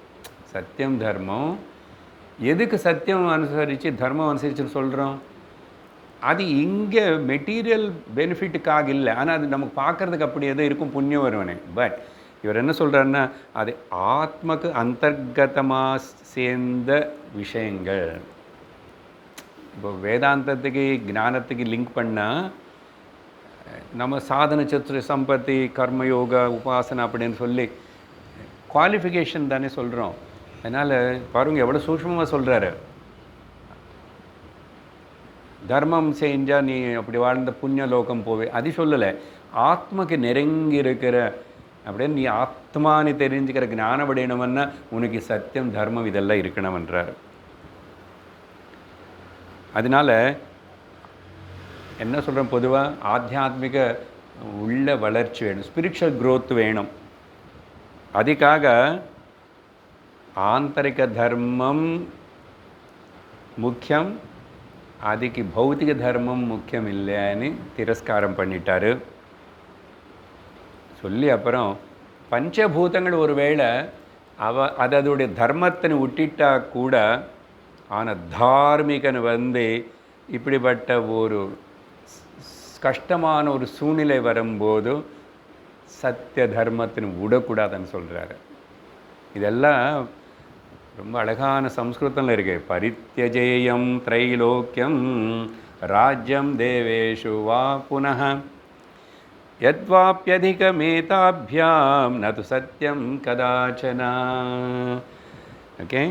சத்தியம் தர்மம் எதுக்கு சத்தியம் அனுசரித்து தர்மம் அனுசரிச்சுன்னு சொல்கிறோம், அது இங்கே மெட்டீரியல் பெனிஃபிட்டுக்காக இல்லை. ஆனால் அது நமக்கு பார்க்குறதுக்கு அப்படி எதோ இருக்கும், புண்ணியம் வருவனே. பட் இவர் என்ன சொல்கிறாருன்னா, அது ஆத்மக்கு அந்தர்கதமாக சேர்ந்த விஷயங்கள். இப்போ வேதாந்தத்துக்கு ஞானத்துக்கு லிங்க் பண்ணால் நம்ம சாதன சத்துர சம்பத்தி கர்மயோக உபாசனை அப்படின்னு சொல்லி குவாலிஃபிகேஷன் தானே சொல்கிறோம். அதனால் பாருங்கள் எவ்வளோ சூக்ஷ்மமாக சொல்கிறாரு. தர்மம் செஞ்சால் நீ அப்படி வாழ்ந்த புண்ணிய லோகம் போவே, அது சொல்லலை. ஆத்மக்கு நெருங்கி இருக்கிற அப்படின்னு நீ ஆத்மானு தெரிஞ்சுக்கிற ஞானம் அடையணும்னா உனக்கு சத்தியம் தர்மம் இதெல்லாம் இருக்கணும்ன்றார். அதனால் என்ன சொல்கிறேன், பொதுவாக ஆத்தியாத்மிக உள்ள வளர்ச்சி வேணும், ஸ்பிரிச்சுவல் க்ரோத் வேணும். அதுக்காக ஆந்தரிக தர்மம் முக்கியம், அதுக்கு பௌத்திக தர்மம் முக்கியம் இல்லைன்னு திரஸ்காரம் பண்ணிட்டார் சொல்லி. அப்புறம் பஞ்சபூதங்கள் ஒரு வேளை அதோடைய தர்மத்தை விட்டுட்டா கூட, ஆனால் தார்மிகன் இப்படிப்பட்ட ஒரு கஷ்டமான ஒரு சூழ்நிலை வரும்போது சத்திய தர்மத்தின் விடக்கூடாதுன்னு சொல்கிறாரு. இதெல்லாம் ரொம்ப அழகான சம்ஸ்கிருதத்தில் இருக்கு. பரித்யஜேயம் த்ரைலோக்கியம் ராஜ்யம் தேவேஷு வா புனः யத்வாப்யதிகமேதாப்யாம் நது சத்தியம் கதாச்சன. ஓகே,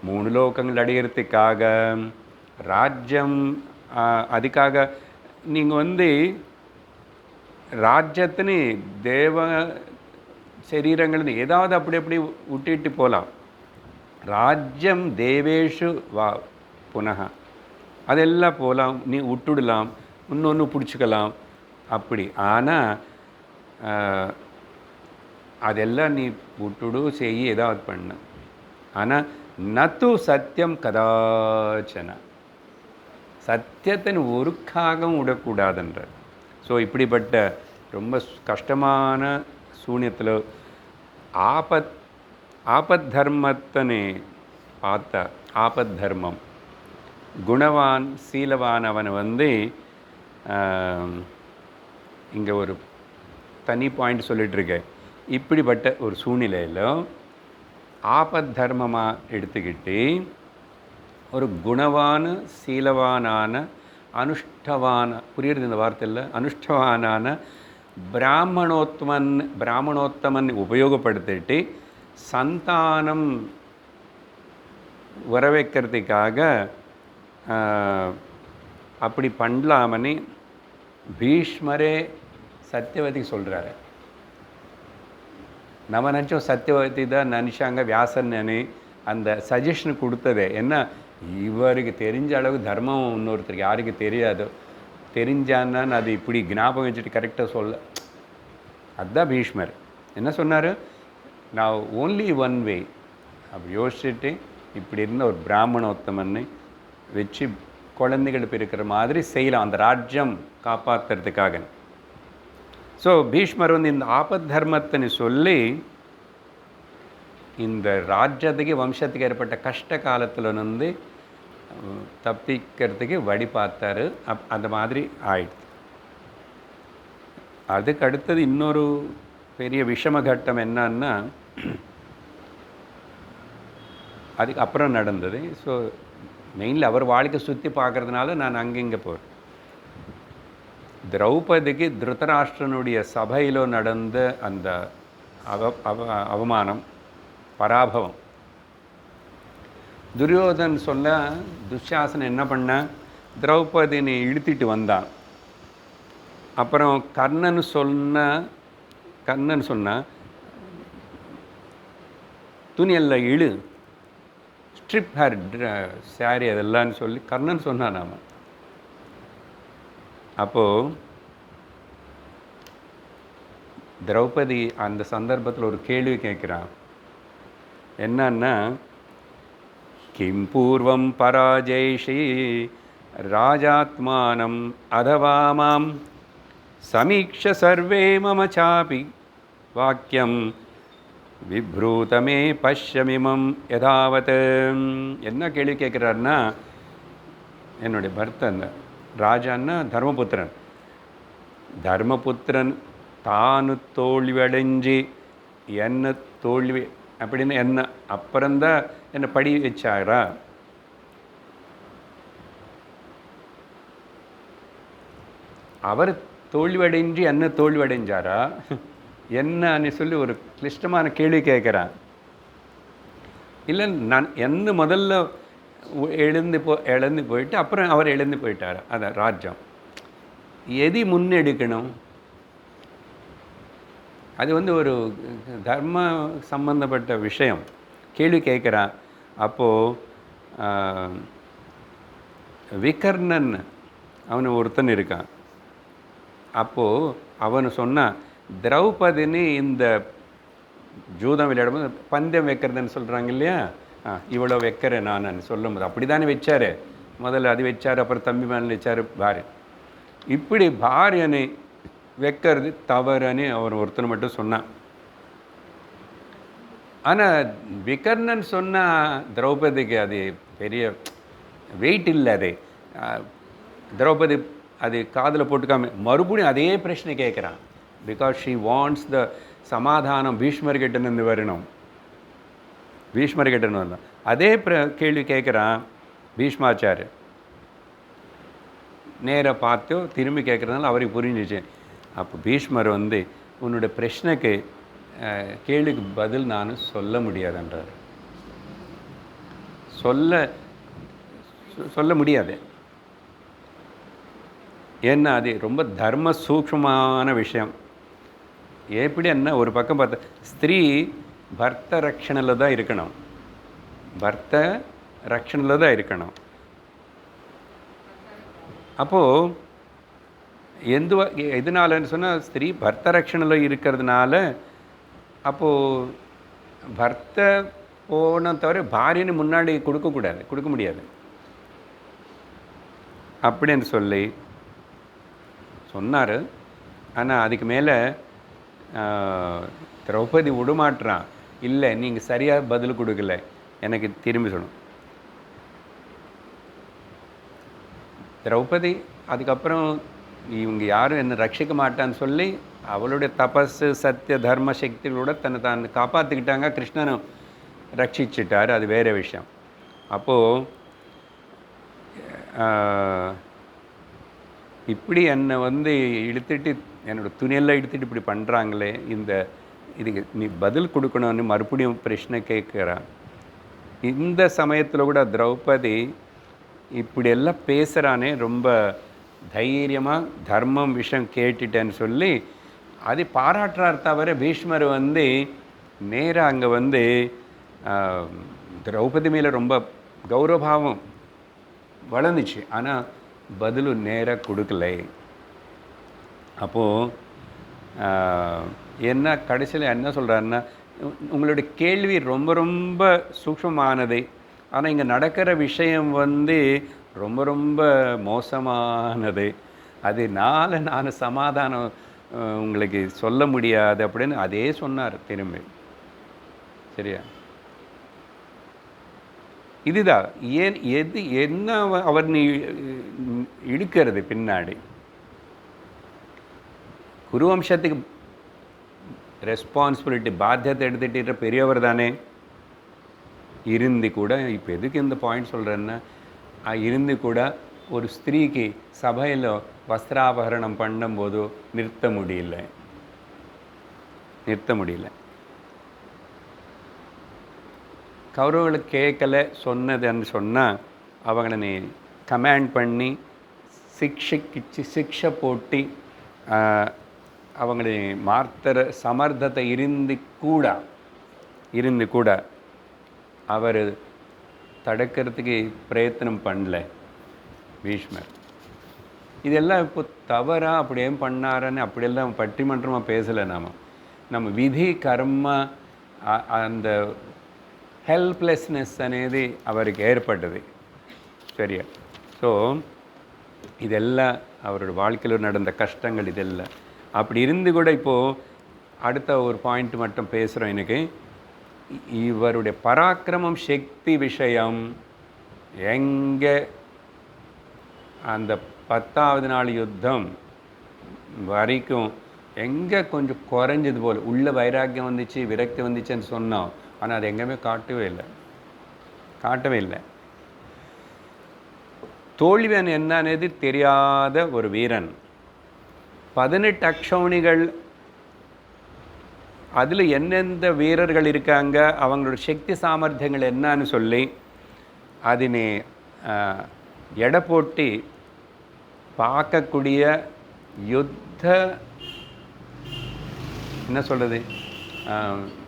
3 லோகங்கள் அடையிறதுக்காக ராஜ்யம், அதுக்காக நீங்கள் ராஜ்யத்தின்னு தேவ சரீரங்கள்னு ஏதாவது அப்படி விட்டுட்டு போகலாம். ராஜ்யம் தேவேஷு வா புனः அதெல்லாம் போகலாம், நீ விட்டுடலாம், இன்னொன்று பிடிச்சிக்கலாம் அப்படி. ஆனால் அதெல்லாம் நீ விட்டுடு செய்ய ஏதாவது பண்ணு. ஆனால் நத்து சத்தியம் கதாச்சன, சத்தியத்தின் ஒருக்காகவும் விடக்கூடாதுன்ற. ஸோ இப்படிப்பட்ட ரொம்ப கஷ்டமான சூன்யத்தில் ஆபத் தர்மத்தனை பார்த்த ஆபத் தர்மம் குணவான் சீலவான் அவனை இங்கே ஒரு தனி பாயிண்ட் சொல்லிகிட்ருக்கேன். இப்படிப்பட்ட ஒரு சூழ்நிலையில் ஆபத் தர்மமாக எடுத்துக்கிட்டு ஒரு குணவான சீலவானான அனுஷ்டவான, புரியுறது இந்த வார்த்தையில், அனுஷ்டவானான பிராமணோத்தமன் உபயோகப்படுத்திட்டு சந்தானம் வர வைக்கிறதுக்காக அப்படி பண்ணலாமன்னு பீஷ்மரே சத்தியவதி சொல்கிறாரு. நம்ம நினச்சோம் சத்தியவதி தான் நினச்சாங்க வியாசன்னு அந்த சஜஷன் கொடுத்ததே. என்ன, இவருக்கு தெரிஞ்ச அளவு தர்மம் இன்னொருத்தருக்கு யாருக்கு தெரியாதோ, தெரிஞ்சான்னு அது இப்படி ஞாபகம் வச்சுட்டு கரெக்டாக சொல்ல. அதுதான் பீஷ்மர் என்ன சொன்னார், நான் ஓன்லி ஒன் வே அப்படி யோசிச்சுட்டு இப்படி இருந்த ஒரு பிராமணோத்தமன்னு வச்சு குழந்தைகள் பிறக்கிற மாதிரி செய்யலாம் அந்த ராஜ்யம் காப்பாற்றுறதுக்காக. ஸோ பீஷ்மர் இந்த ஆபத் தர்மத்தின்னு சொல்லி இந்த ராஜ்யத்துக்கு வம்சத்துக்கு ஏற்பட்ட கஷ்ட காலத்தில் தப்பிக்கிறதுக்கு வழி பார்த்தாரு. அந்த மாதிரி ஆயிடுது. அதுக்கு அடுத்தது இன்னொரு பெரிய விஷம கட்டம் என்னன்னா அதுக்கு அப்புறம் நடந்தது. ஸோ மெயினில் அவர் வாழ்க்கை சுற்றி பார்க்குறதுனால நான் அங்கங்கே போகிறேன். திரௌபதிக்கு திருதராஷ்டிரனுடைய சபையில் நடந்த அந்த அவமானம், பராபவம். துரியோதன் சொல்ல துஷாசன் என்ன பண்ண, திரௌபதினை இழுத்திட்டு வந்தான். அப்புறம் கர்ணன் சொன்ன துணியெல்லாம் இழு, ஸ்ட்ரிப் ஹேர் சாரி அதெல்லாம்னு சொல்லி கர்ணன் சொன்னான். நாம் அப்போது திரௌபதி அந்த சந்தர்ப்பத்தில் ஒரு கேள்வி கேட்குறான். என்னன்னா, கிம் பூர்வம் பராஜயஷி ராஜாத்மானம் அதவாமாம் சமீக்ஷ சர்வே மம சாபி வாக்கியம் விப்ரூதமே பஷ்யமிமம் யதாவத். என்ன கேள்வி கேட்குறாருன்னா, என்னுடைய பர்த்தன் ராஜான்னா தர்மபுத்திரன் தானு தோல்வியடைஞ்சி என்ன தோல்வி அப்படின்னு என்ன அப்புறம்தான் என்னை படி வச்சாரா? அவர் தோல்வியடைஞ்சி என்ன தோல்வியடைஞ்சாரா என்னன்னு சொல்லி ஒரு கிளிஷ்டமான கேள்வி கேட்குறான். இல்லை, நான் என்ன முதல்ல எழுந்து போயிட்டு அப்புறம் அவர் எழுந்து போயிட்டார். அதான் ராஜ்யம் எதி முன்னெடுக்கணும்? அது ஒரு தர்ம சம்பந்தப்பட்ட விஷயம். கேள்வி கேட்குறான். அப்போது விகர்ணன் அவனு ஒருத்தன் இருக்கான். அப்போது அவனு சொன்னான், திரௌபதினு இந்த ஜூதம் விளையாடும்போது பந்தயம் வைக்கிறதுன்னு சொல்கிறாங்க இல்லையா, இவ்வளோ வைக்கிறேன் நான் சொல்லும் போது அப்படி தானே வச்சார். முதல்ல அது வச்சார், அப்புறம் தம்பி மேலே வச்சார் பாரு. இப்படி பாரியனை வைக்கிறது தவறுன்னு அவர் ஒருத்தனை மட்டும் சொன்னான். ஆனால் விகர்ணன் சொன்னால் திரௌபதிக்கு அது பெரிய வெயிட் இல்லை. அது திரௌபதி அது காதில் போட்டுக்காம மறுபடியும் அதே பிரச்சனை கேட்குறான். பிகாஸ் ஷீ வாண்ட்ஸ் த சமாதானம் பீஷ்மர்கிட்டேருந்து வரணும். பீஷ்மர்கிட்டேருந்து வரணும். அதே கேள்வி கேட்குறான் பீஷ்மாச்சாரியர். நேராக பார்த்து திரும்பி கேட்குறதுனால அவருக்கு புரிஞ்சிச்சு. அப்போ பீஷ்மர் உன்னோட பிரச்சனைக்கு கேள்விக்கு பதில் நான் சொல்ல முடியாதுன்றார். சொல்ல முடியாது. ஏன்னா அது ரொம்ப தர்ம சூக்ஷ்மமான விஷயம். எப்படி என்ன ஒரு பக்கம் பார்த்தா ஸ்திரீ பர்த்த ரக்ஷணில் தான் இருக்கணும். பர்த்த ரக்ஷணில் தான் இருக்கணும். அப்போது எதுனாலன்னு சொன்னால் ஸ்திரீ பர்த்த ரக்ஷணில் இருக்கிறதுனால அப்போது பர்த்த போன தவிர பாரியன்னு முன்னாடி கொடுக்க முடியாது அப்படின்னு சொல்லி சொன்னார். ஆனால் அதுக்கு மேலே திரௌபதி விடமாட்டுறான். இல்லை, நீங்கள் சரியாக பதில் கொடுக்கல, எனக்கு திரும்பி சொல்லணும். திரௌபதி அதுக்கப்புறம் இவங்க யாரும் என்னை ரட்சிக்க மாட்டான்னு சொல்லி அவளுடைய தபஸு சத்திய தர்ம சக்திகளோட தன்னை தான் காப்பாற்றிக்கிட்டாங்க. கிருஷ்ணனும் ரட்சிச்சிட்டார், அது வேறு விஷயம். அப்போது இப்படி என்னை இழுத்துட்டு என்னோடய துணியெல்லாம் எடுத்துகிட்டு இப்படி பண்ணுறாங்களே, இதுக்கு நீ பதில் கொடுக்கணும்னு மறுபடியும் பிரச்சனை கேட்குறான். இந்த சமயத்தில் கூட திரௌபதி இப்படியெல்லாம் பேசுகிறானே, ரொம்ப தைரியமாக தர்மம் விஷயம் கேட்டுட்டேன்னு சொல்லி அது பாராட்டுறார். தவிர பீஷ்மர் நேராக அங்கே திரௌபதி மேலே ரொம்ப கௌரவபாவம் வளர்ந்துச்சு. ஆனால் பதில் நேராக கொடுக்கலை. அப்போது என்ன கடைசியில் என்ன சொல்கிறாருன்னா, உங்களுடைய கேள்வி ரொம்ப ரொம்ப சூக்ஷ்மமானது, ஆனால் இங்கே நடக்கிற விஷயம் ரொம்ப ரொம்ப மோசமானது. அதனால நான் சமாதானம் உங்களுக்கு சொல்ல முடியாது அப்படின்னு அதே சொன்னார் திரும்பி. சரியா? இதுதான் என்ன அவர் நீ இழுக்கிறது பின்னாடி. குருவம்சத்துக்கு ரெஸ்பான்சிபிலிட்டி பாத்தியத்தை எடுத்துகிட்டு பெரியவர் தானே இருந்து கூட, இப்போ எதுக்கு இந்த பாயிண்ட் சொல்கிறேன்னா, இருந்து கூட ஒரு ஸ்திரீக்கு சபையில் வஸ்திராபகரணம் பண்ணும்போது நிறுத்த முடியல. கௌரவர்களுக்கு கேட்கலை சொன்னதுன்னு சொன்னால் அவங்கள நீ கமாண்ட் பண்ணி சிக்ஷை போட்டு அவங்களை மார்த்தர சமர்த்தத்தை இருந்து கூட அவர் தடுக்கிறதுக்கு பிரயத்தனம் பண்ணல பீஷ்மர். இதெல்லாம் இப்போ தவறாக அப்படியே பண்ணாரன்னு அப்படியெல்லாம் பட்டிமன்றமாக பேசலை. நம்ம விதி கர்ம அந்த ஹெல்ப்லெஸ்னஸ் అనేది அவருக்கு ஏற்பட்டது. சரியா? ஸோ இதெல்லாம் அவரோட வாழ்க்கையில் நடந்த கஷ்டங்கள் இதெல்லாம் அப்படி இருந்து கூட இப்போது அடுத்த ஒரு பாயிண்ட் மட்டும் பேசுகிறோம். எனக்கு இவருடைய பராக்கிரமம் சக்தி விஷயம் எங்கே அந்த 10வது நாள் யுத்தம் வரைக்கும் எங்கே கொஞ்சம் குறைஞ்சது போல் உள்ள வைராக்கியம் வந்துச்சு, விரக்தி வந்துச்சுன்னு சொன்னோம். ஆனால் அது எங்கேயுமே காட்டவே இல்லை. தோல்வியன் என்னன்னு தெரியாத ஒரு வீரன், 18 அக்ஷௌணிகள், அதில் எந்தெந்த வீரர்கள் இருக்காங்க, அவங்களோட சக்தி சாமர்த்தியங்கள் என்னன்னு சொல்லி அதினை எடை போட்டு பார்க்கக்கூடிய என்ன சொல்கிறது,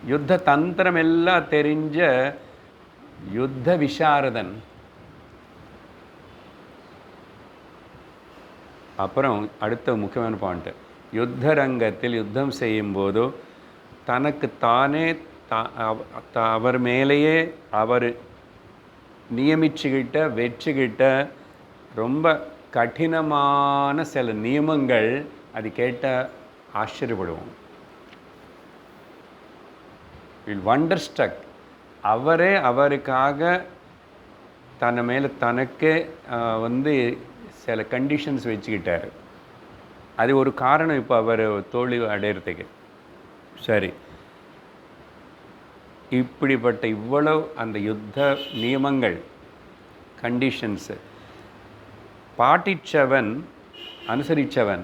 யுத்த தந்திரம் எல்லாம் தெரிஞ்ச யுத்த விசாரதன். அப்புறம் அடுத்த முக்கியமான பாயிண்ட்டு, யுத்த ரங்கத்தில் யுத்தம் செய்யும்போதோ தனக்கு தானே அவர் மேலேயே அவர் நியமிச்சுக்கிட்ட வெற்றிக்கிட்ட ரொம்ப கடினமான சில நியமங்கள், அது கேட்டால் ஆச்சரியப்படுவோம். வண்டர்ஸ்டக். அவருக்காக தன்னை மேலே தனக்கே சில கண்டிஷன்ஸ் வச்சுக்கிட்டார். அது ஒரு காரணம் இப்போ அவர் தோல்வி அடையிறதுக்கு. சரி, இப்படிப்பட்ட இவ்வளவு அந்த யுத்த நியமங்கள் கண்டிஷன்ஸு பாட்டிச்சவன் அனுசரித்தவன்,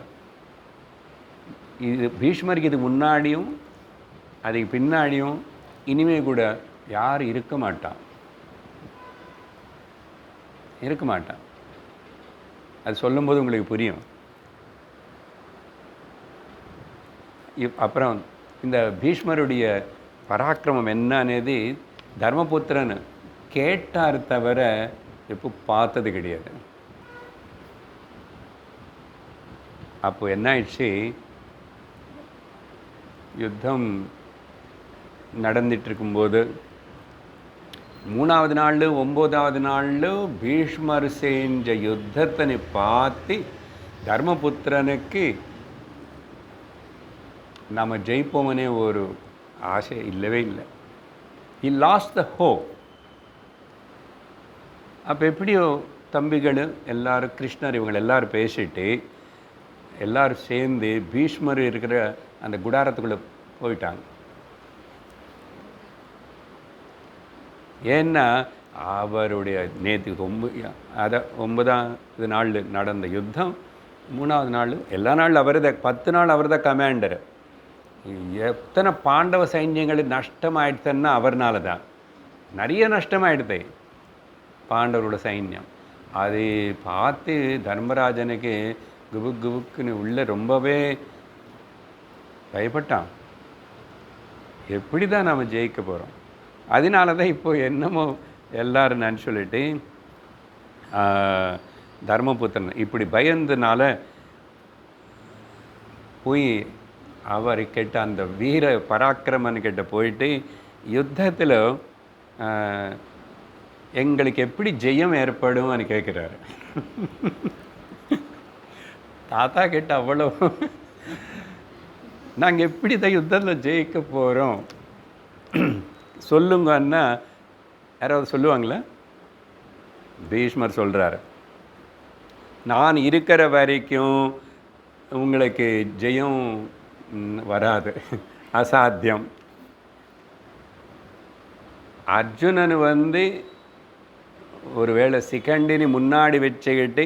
இது பீஷ்மருக்கு இது முன்னாடியும் அதுக்கு பின்னாடியும் இனிமே கூட யார் இருக்க மாட்டான். அது சொல்லும்போது உங்களுக்கு புரியும். அப்புறம் இந்த பீஷ்மருடைய பராக்கிரமம் என்னன்னது தர்மபுத்திரன் கேட்டார் தவிர எப்போ பார்த்தது கிடையாது. அப்போ என்ன ஆயிடுச்சு, யுத்தம் நடந்துட்டு இருக்கும்போது 3வது நாள் 9வது நாள் பீஷ்மர் செஞ்ச யுத்தத்தை பார்த்து தர்மபுத்திரனுக்கு நம்ம ஜெயிப்போமனே ஒரு ஆசை இல்லவே இல்லை. he lost the hope. அப்போ எப்படியோ தம்பிகள் எல்லாரும் கிருஷ்ணர் இவங்க எல்லாரும் பேசிட்டு எல்லாரும் சேர்ந்து பீஷ்மர் இருக்கிற அந்த குடாரத்துக்குள்ளே போயிட்டாங்க. ஏன்னா அவருடைய நேற்று 9வது நாள் நடந்த யுத்தம் 3வது நாள் எல்லா நாள் அவர் தான் 10 நாள் அவர் தான் கமாண்டர். எத்தனை பாண்டவ சைன்யங்கள் நஷ்டமாயிடுச்சுன்னா அவர்னால தான் நிறைய நஷ்டமாயிடுது பாண்டவரோட சைன்யம். அதை பார்த்து தர்மராஜனுக்கு குபுக்குன்னு உள்ள ரொம்பவே பயப்பட்டான். எப்படி தான் நாம் ஜெயிக்க போகிறோம்? அதனால தான் இப்போ என்னமோ எல்லாரும் நான் சொல்லிட்டு தர்மபுத்திரன் இப்படி பயந்தனால போய் அவர் கிட்ட அந்த வீர பராக்கிரமன் கிட்ட போயிட்டு யுத்தத்தில் எங்களுக்கு எப்படி ஜெயம் ஏற்படும்னு கேட்குறாரு. தாத்தா கிட்ட அவ்வளோ நாங்கள் எப்படி தான் யுத்தத்தில் ஜெயிக்க போகிறோம் சொல்லுங்கன்னா யாராவது சொல்லுவாங்களா? பீஷ்மர் சொல்கிறாரு, நான் இருக்கிற வரைக்கும் உங்களுக்கு ஜெயம் வராது, அசாத்தியம். அர்ஜுனன் ஒருவேளை சிகண்டினி முன்னாடி வச்சுக்கிட்டு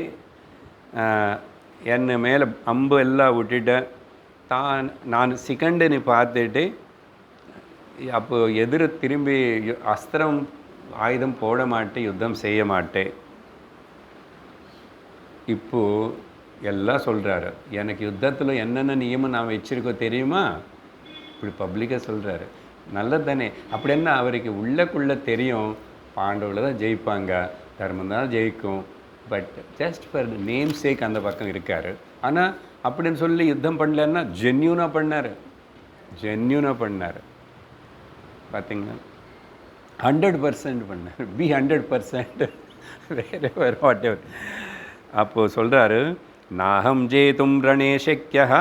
என்னை மேலே அம்பு எல்லாம் விட்டுட்டேன், நான் சிகண்டினி பார்த்துட்டு அப்போ எதிர திரும்பி அஸ்திரம் ஆயுதம் போட மாட்டேன், யுத்தம் செய்ய மாட்டேன். இப்போது எல்லாம் சொல்கிறாரு, எனக்கு யுத்தத்தில் என்னென்ன நியமம் நான் வச்சுருக்கோம் தெரியுமா? இப்படி பப்ளிக்காக சொல்கிறாரு. நல்லது தானே. அப்படி என்ன அவருக்கு உள்ளக்குள்ளே தெரியும், பாண்டவில் தான் ஜெயிப்பாங்க, தர்மம் தான் ஜெயிக்கும். But just for name sake அந்த பக்கம் இருக்கார். ஆனால் அப்படின்னு சொல்லி யுத்தம் பண்ணலன்னா ஜென்யூனாக பண்ணார். பார்த்தீங்களா? 100% பண்ணார். பி 100% வேறு வாட் எவர். அப்போது சொல்கிறாரு, நாஹம் ஜேதும் ரணே சக்யः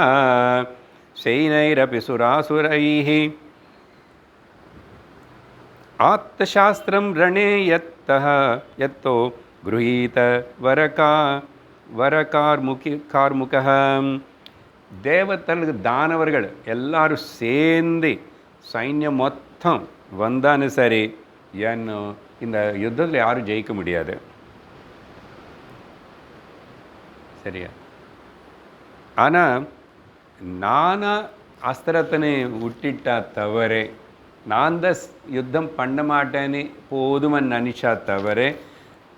சைனைரபி சுராசுரைः ஆத்மசாஸ்திரம் ரணே யத்தோ குருஹீத கார்முகः. தேவத்தலுக்கு தானவர்கள் எல்லாரும் சேர்ந்து சைன்யம் மொத்தம் வந்தானு சரி, ஏன்னு இந்த யுத்தத்தில் யாரும் ஜெயிக்க முடியாது. சரியா? ஆனால் நானா அஸ்திரத்தினை விட்டுட்டா தவறே, நான் தான் யுத்தம் பண்ண மாட்டேன்னு போதுமன்னு நினச்சா தவறே,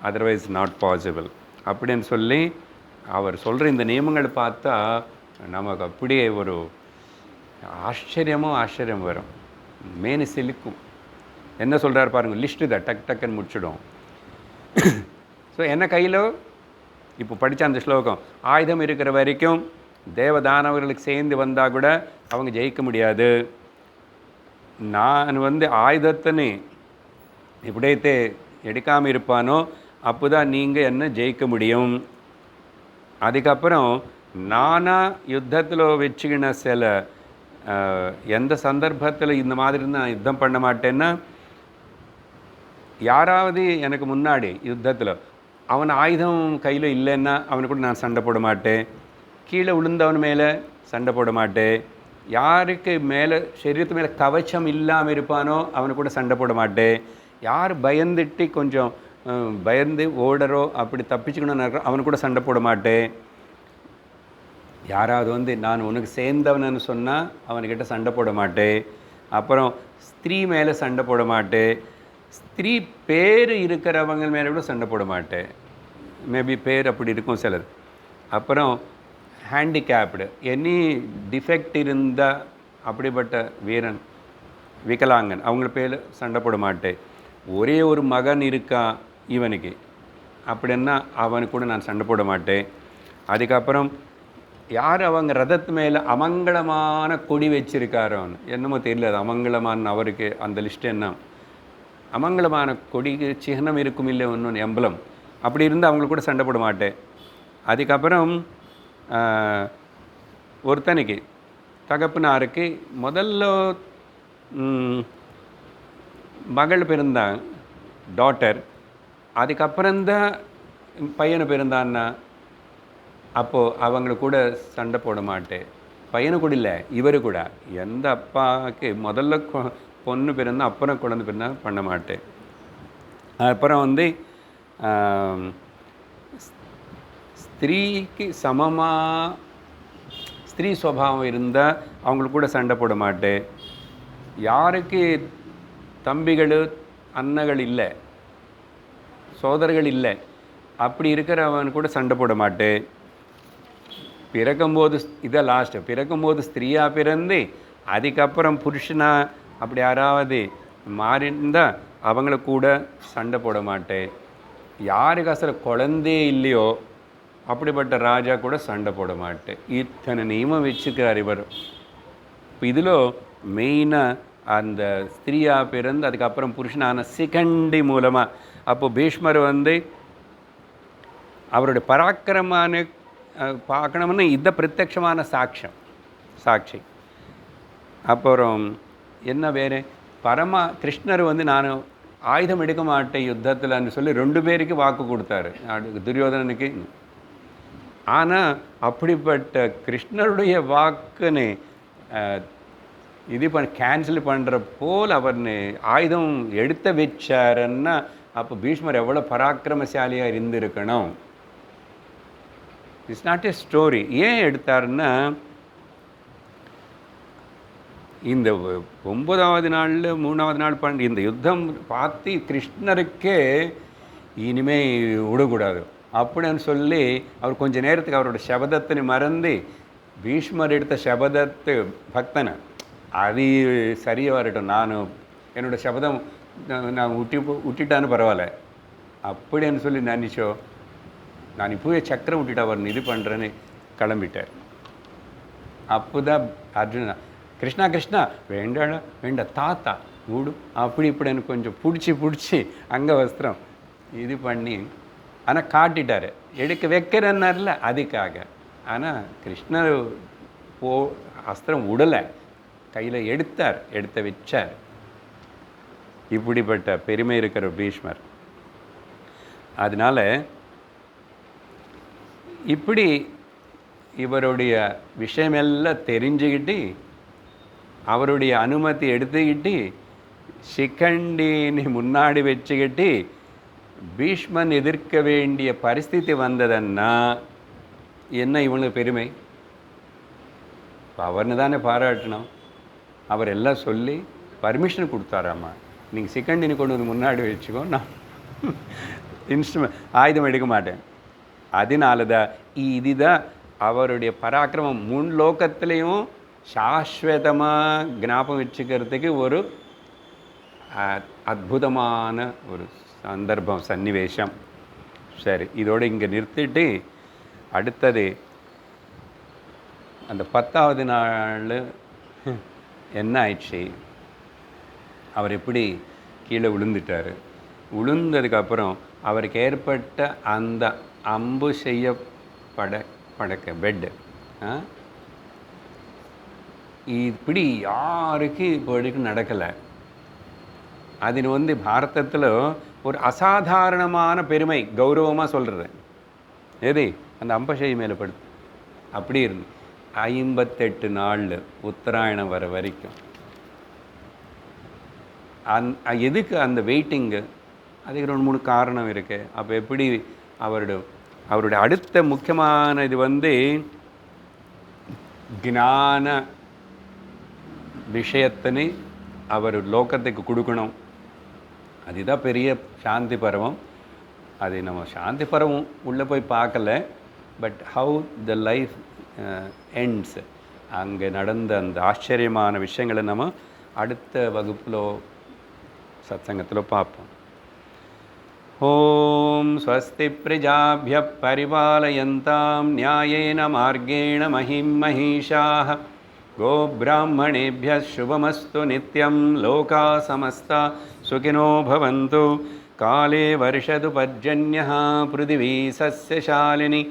அதர்வைஸ் நாட் பாசிபிள் அப்படின்னு சொல்லி அவர் சொல்கிற இந்த நியமங்களை பார்த்தா நமக்கு அப்படியே ஒரு ஆச்சரியம் வரும், மேனு சிலிக்கும். என்ன சொல்கிறார் பாருங்கள், லிஸ்ட்டு தான் டக்குன்னு முடிச்சிடும். ஸோ என்ன கையில் இப்போ படித்த அந்த ஸ்லோகம், ஆயுதம் இருக்கிற வரைக்கும் தேவதானவர்களுக்கு சேர்ந்து வந்தால் கூட அவங்க ஜெயிக்க முடியாது. நான் ஆயுதத்தினை எப்படியே எடுக்காமல் இருப்பானோ அப்போ தான் நீங்கள் என்ன ஜெயிக்க முடியும். அதுக்கப்புறம் நானாக யுத்தத்தில் வச்சுக்கின சில எந்த சந்தர்ப்பத்தில் இந்த மாதிரி நான் யுத்தம் பண்ண மாட்டேன்னா, யாராவது எனக்கு முன்னாடி யுத்தத்தில் அவன் ஆயுதம் கையில் இல்லைன்னா அவனை கூட நான் சண்டை போட மாட்டேன், கீழே விழுந்தவன் மேலே சண்டை போட மாட்டேன், யாருக்கு மேலே சரீரத்து மேலே கவச்சம் இல்லாமல் இருப்பானோ அவனை கூட சண்டை போட மாட்டேன், யார் பயந்துட்டு கொஞ்சம் பயந்து ஓடரோ அப்படி தப்பிச்சுக்கணும்னு இருக்கிறோம் அவனு கூட சண்டை போட மாட்டேன், யாராவது நான் உனக்கு சேர்ந்தவனு சொன்னால் அவன்கிட்ட சண்டை போட மாட்டேன், அப்புறம் ஸ்திரீ மேலே சண்டை போட மாட்டேன், ஸ்திரீ பேர் இருக்கிறவங்க மேலே கூட சண்டை போட மாட்டேன், மேபி பேர் அப்படி இருக்கும் சிலர், அப்புறம் ஹேண்டிகேப்டு எனி டிஃபெக்ட் இருந்தால் அப்படிப்பட்ட வீரன் விகலாங்கன் அவங்கள பேர் சண்டை போட மாட்டேன், ஒரே ஒரு மகன் இருக்கான் இவனுக்கு அப்படின்னா அவனுக்கு கூட நான் சண்டை போட மாட்டேன், அதுக்கப்புறம் யார் அவங்க ரதத்து மேலே அமங்கலமான கொடி வச்சிருக்காரோன்னு என்னமோ தெரியல, அது அமங்கலமான அவருக்கு அந்த லிஸ்ட் என்ன, அமங்கலமான கொடிக்கு சிஹ்னம் இருக்கும் இல்லை ஒன்று எம்பலம், அப்படி இருந்து அவங்களுக்கு கூட சண்டை போட மாட்டேன். அதுக்கப்புறம் ஒருத்தனுக்கு தகப்பனாருக்கு முதல்ல மகள் பிறந்தான், டாட்டர். அதுக்கப்புறம்தான் பையனை பிறந்தான்னா அப்போது அவங்கள கூட சண்டை போட மாட்டேன். பையனு கூட இல்லை, இவர் கூட. எந்த அப்பாவுக்கு முதல்ல பொண்ணு பிறந்தால் அப்புறம் குழந்தை பிறந்தால் பண்ண மாட்டேன். அப்புறம் வந்து ஸ்திரீக்கு சமமாக ஸ்திரீ சுபாவம் இருந்தால் அவங்களுக்கு கூட சண்டை போட மாட்டேன். யாருக்கு தம்பிகள் அண்ணகள் இல்லை, சோதரர்கள் இல்லை, அப்படி இருக்கிறவன் கூட சண்டை போட மாட்டேன். பிறக்கும்போது இதை லாஸ்ட்டு, பிறக்கும்போது ஸ்திரீயாக பிறந்து அதுக்கப்புறம் புருஷனா அப்படி யாராவது மாறிஇருந்தால் அவங்கள கூட சண்டை போட மாட்டேன். யாருக்கு அசல குழந்தையே இல்லையோ அப்படிப்பட்ட ராஜா கூட சண்டை போட மாட்டேன். இத்தனை நியமம் வச்சுக்கிறார் இவர். இப்போ இதில் மெயினாக அந்த ஸ்திரீயாக பிறந்து அதுக்கப்புறம் புருஷனான சிகண்டி மூலமாக, அப்போது பீஷ்மர் வந்து அவருடைய பராக்கிரமான பார்க்கணும்னு இதை பிரத்யட்சமான சாட்சி. அப்புறம் என்ன வேறு, கிருஷ்ணர் வந்து நான் ஆயுதம் எடுக்க மாட்டேன் யுத்தத்தில்னு சொல்லி 2 பேருக்கு வாக்கு கொடுத்தாரு, துரியோதனனுக்கு. ஆனால் அப்படிப்பட்ட கிருஷ்ணருடைய வாக்குன்னு இது கேன்சல் பண்ணுற போல் அவர் ஆயுதம் எடுத்த வச்சாருன்னா அப்போ பீஷ்மர் எவ்வளோ பராக்கிரமசாலியாக இருந்திருக்கணும். It's not a story. ஏன் எடுத்தாருன்னா இந்த 9வது நாளில் 3வது நாள் இந்த யுத்தம் பார்த்து கிருஷ்ணருக்கே இனிமே விடக்கூடாது அப்படின்னு சொல்லி அவர் கொஞ்ச நேரத்துக்கு அவரோட சபதத்தினை மறந்து பீஷ்மர் எடுத்த சபதத்து பக்தனை அது சரியாக வரட்டும், நான் என்னோடய சபதம் நான் விட்டுட்டான்னு பரவாயில்ல அப்படின்னு சொல்லி நினச்சோ, நான் இப்போவே சக்கரம் விட்டுட்டு அவர் இது பண்ணுறேன்னு கிளம்பிட்டார். அப்போ தான் அர்ஜுனா கிருஷ்ணா கிருஷ்ணா வேண்டாம் தாத்தா விடு அப்படி இப்படின்னு கொஞ்சம் பிடிச்சி அங்கே வஸ்திரம் இது பண்ணி ஆனால் காட்டிட்டார், எடுக்க வைக்கிறன்னார்ல அதுக்காக. ஆனால் கிருஷ்ணர் அஸ்திரம் விடலை, கையில் எடுத்த வச்சார். இப்படிப்பட்ட பெருமை இருக்கிற பீஷ்மர். அதனால் இப்படி இவருடைய விஷயமெல்லாம் தெரிஞ்சுக்கிட்டு அவருடைய அனுமதி எடுத்துக்கிட்டு சிகண்டின்னு முன்னாடி வச்சுக்கிட்டு பீஷ்மன் எதிர்க்க வேண்டிய பரிஸ்திதி வந்ததுன்னா என்ன இவனுக்கு பெருமை? அவர்னு தானே பாராட்டணும். அவர் எல்லாம் சொல்லி பர்மிஷன் கொடுத்தாராம்மா, நீங்கள் சிகண்டின்னு கொண்டு வந்து முன்னாடி வச்சுக்கோ, நான் ஆயுதம் எடுக்க மாட்டேன். அதனால தான் இதுதான் அவருடைய பராக்கிரமம் முன் லோகத்திலையும் சாஸ்வதமாக ஞாபகம் வச்சுக்கிறதுக்கு ஒரு அற்புதமான ஒரு சந்தர்ப்பம், சன்னிவேஷம். சரி, இதோடு இங்கே நிறுத்திட்டு அடுத்தது அந்த 10வது நாள் என்ன ஆயிடுச்சு, அவர் எப்படி கீழே விழுந்துட்டார். விழுந்ததுக்கப்புறம் அவருக்கு ஏற்பட்ட அந்த அம்பு செய்யப்படக்க பெட்டு இப்படி யாருக்கு இப்போ வரைக்கும் நடக்கலை. அது வந்து பாரதத்தில் ஒரு அசாதாரணமான பெருமை, கௌரவமாக சொல்கிறது எது அந்த அம்பசை மேலே படுத்து. அப்படி இருந்து 58 நாளில் உத்தராயணம் வர வரைக்கும் எதுக்கு அந்த வெயிட்டிங்கு, அதுக்கு 2-3 காரணம் இருக்குது. அப்போ எப்படி அவருடைய அடுத்த முக்கியமான இது வந்து ஞான விஷயத்தினை அவர் லோகத்துக்கு கொடுக்கணும். அதுதான் பெரிய சாந்தி பருவம். அது நம்ம சாந்தி பருவம் உள்ளே போய் பார்க்கல, but how the life ends, அங்கே நடந்த அந்த ஆச்சரியமான விஷயங்களை நம்ம அடுத்த வகுப்பில் சத்சங்கத்தில் பார்ப்போம். ॐ स्वस्ति प्रजाभ्यः परिपालयन्तां न्यायेन मार्गेण महिं महिषाः गोब्राह्मणेभ्यः शुभमस्तु नित्यं लोकाः समस्ता सुखिनो भवन्तु काले वर्षतु पर्जन्यः पृथिवी सस्यशालिनी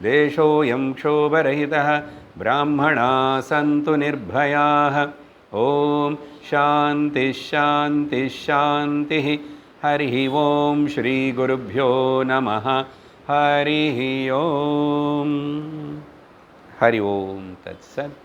देशोऽयं क्षोभरहितः ब्राह्मणाः सन्तु निर्भयाः ॐ शान्तिः शान्तिः शान्तिः हरिः ॐ श्रीगुरुभ्यो नमः हरिः ॐ हरि ओं तत्सत्।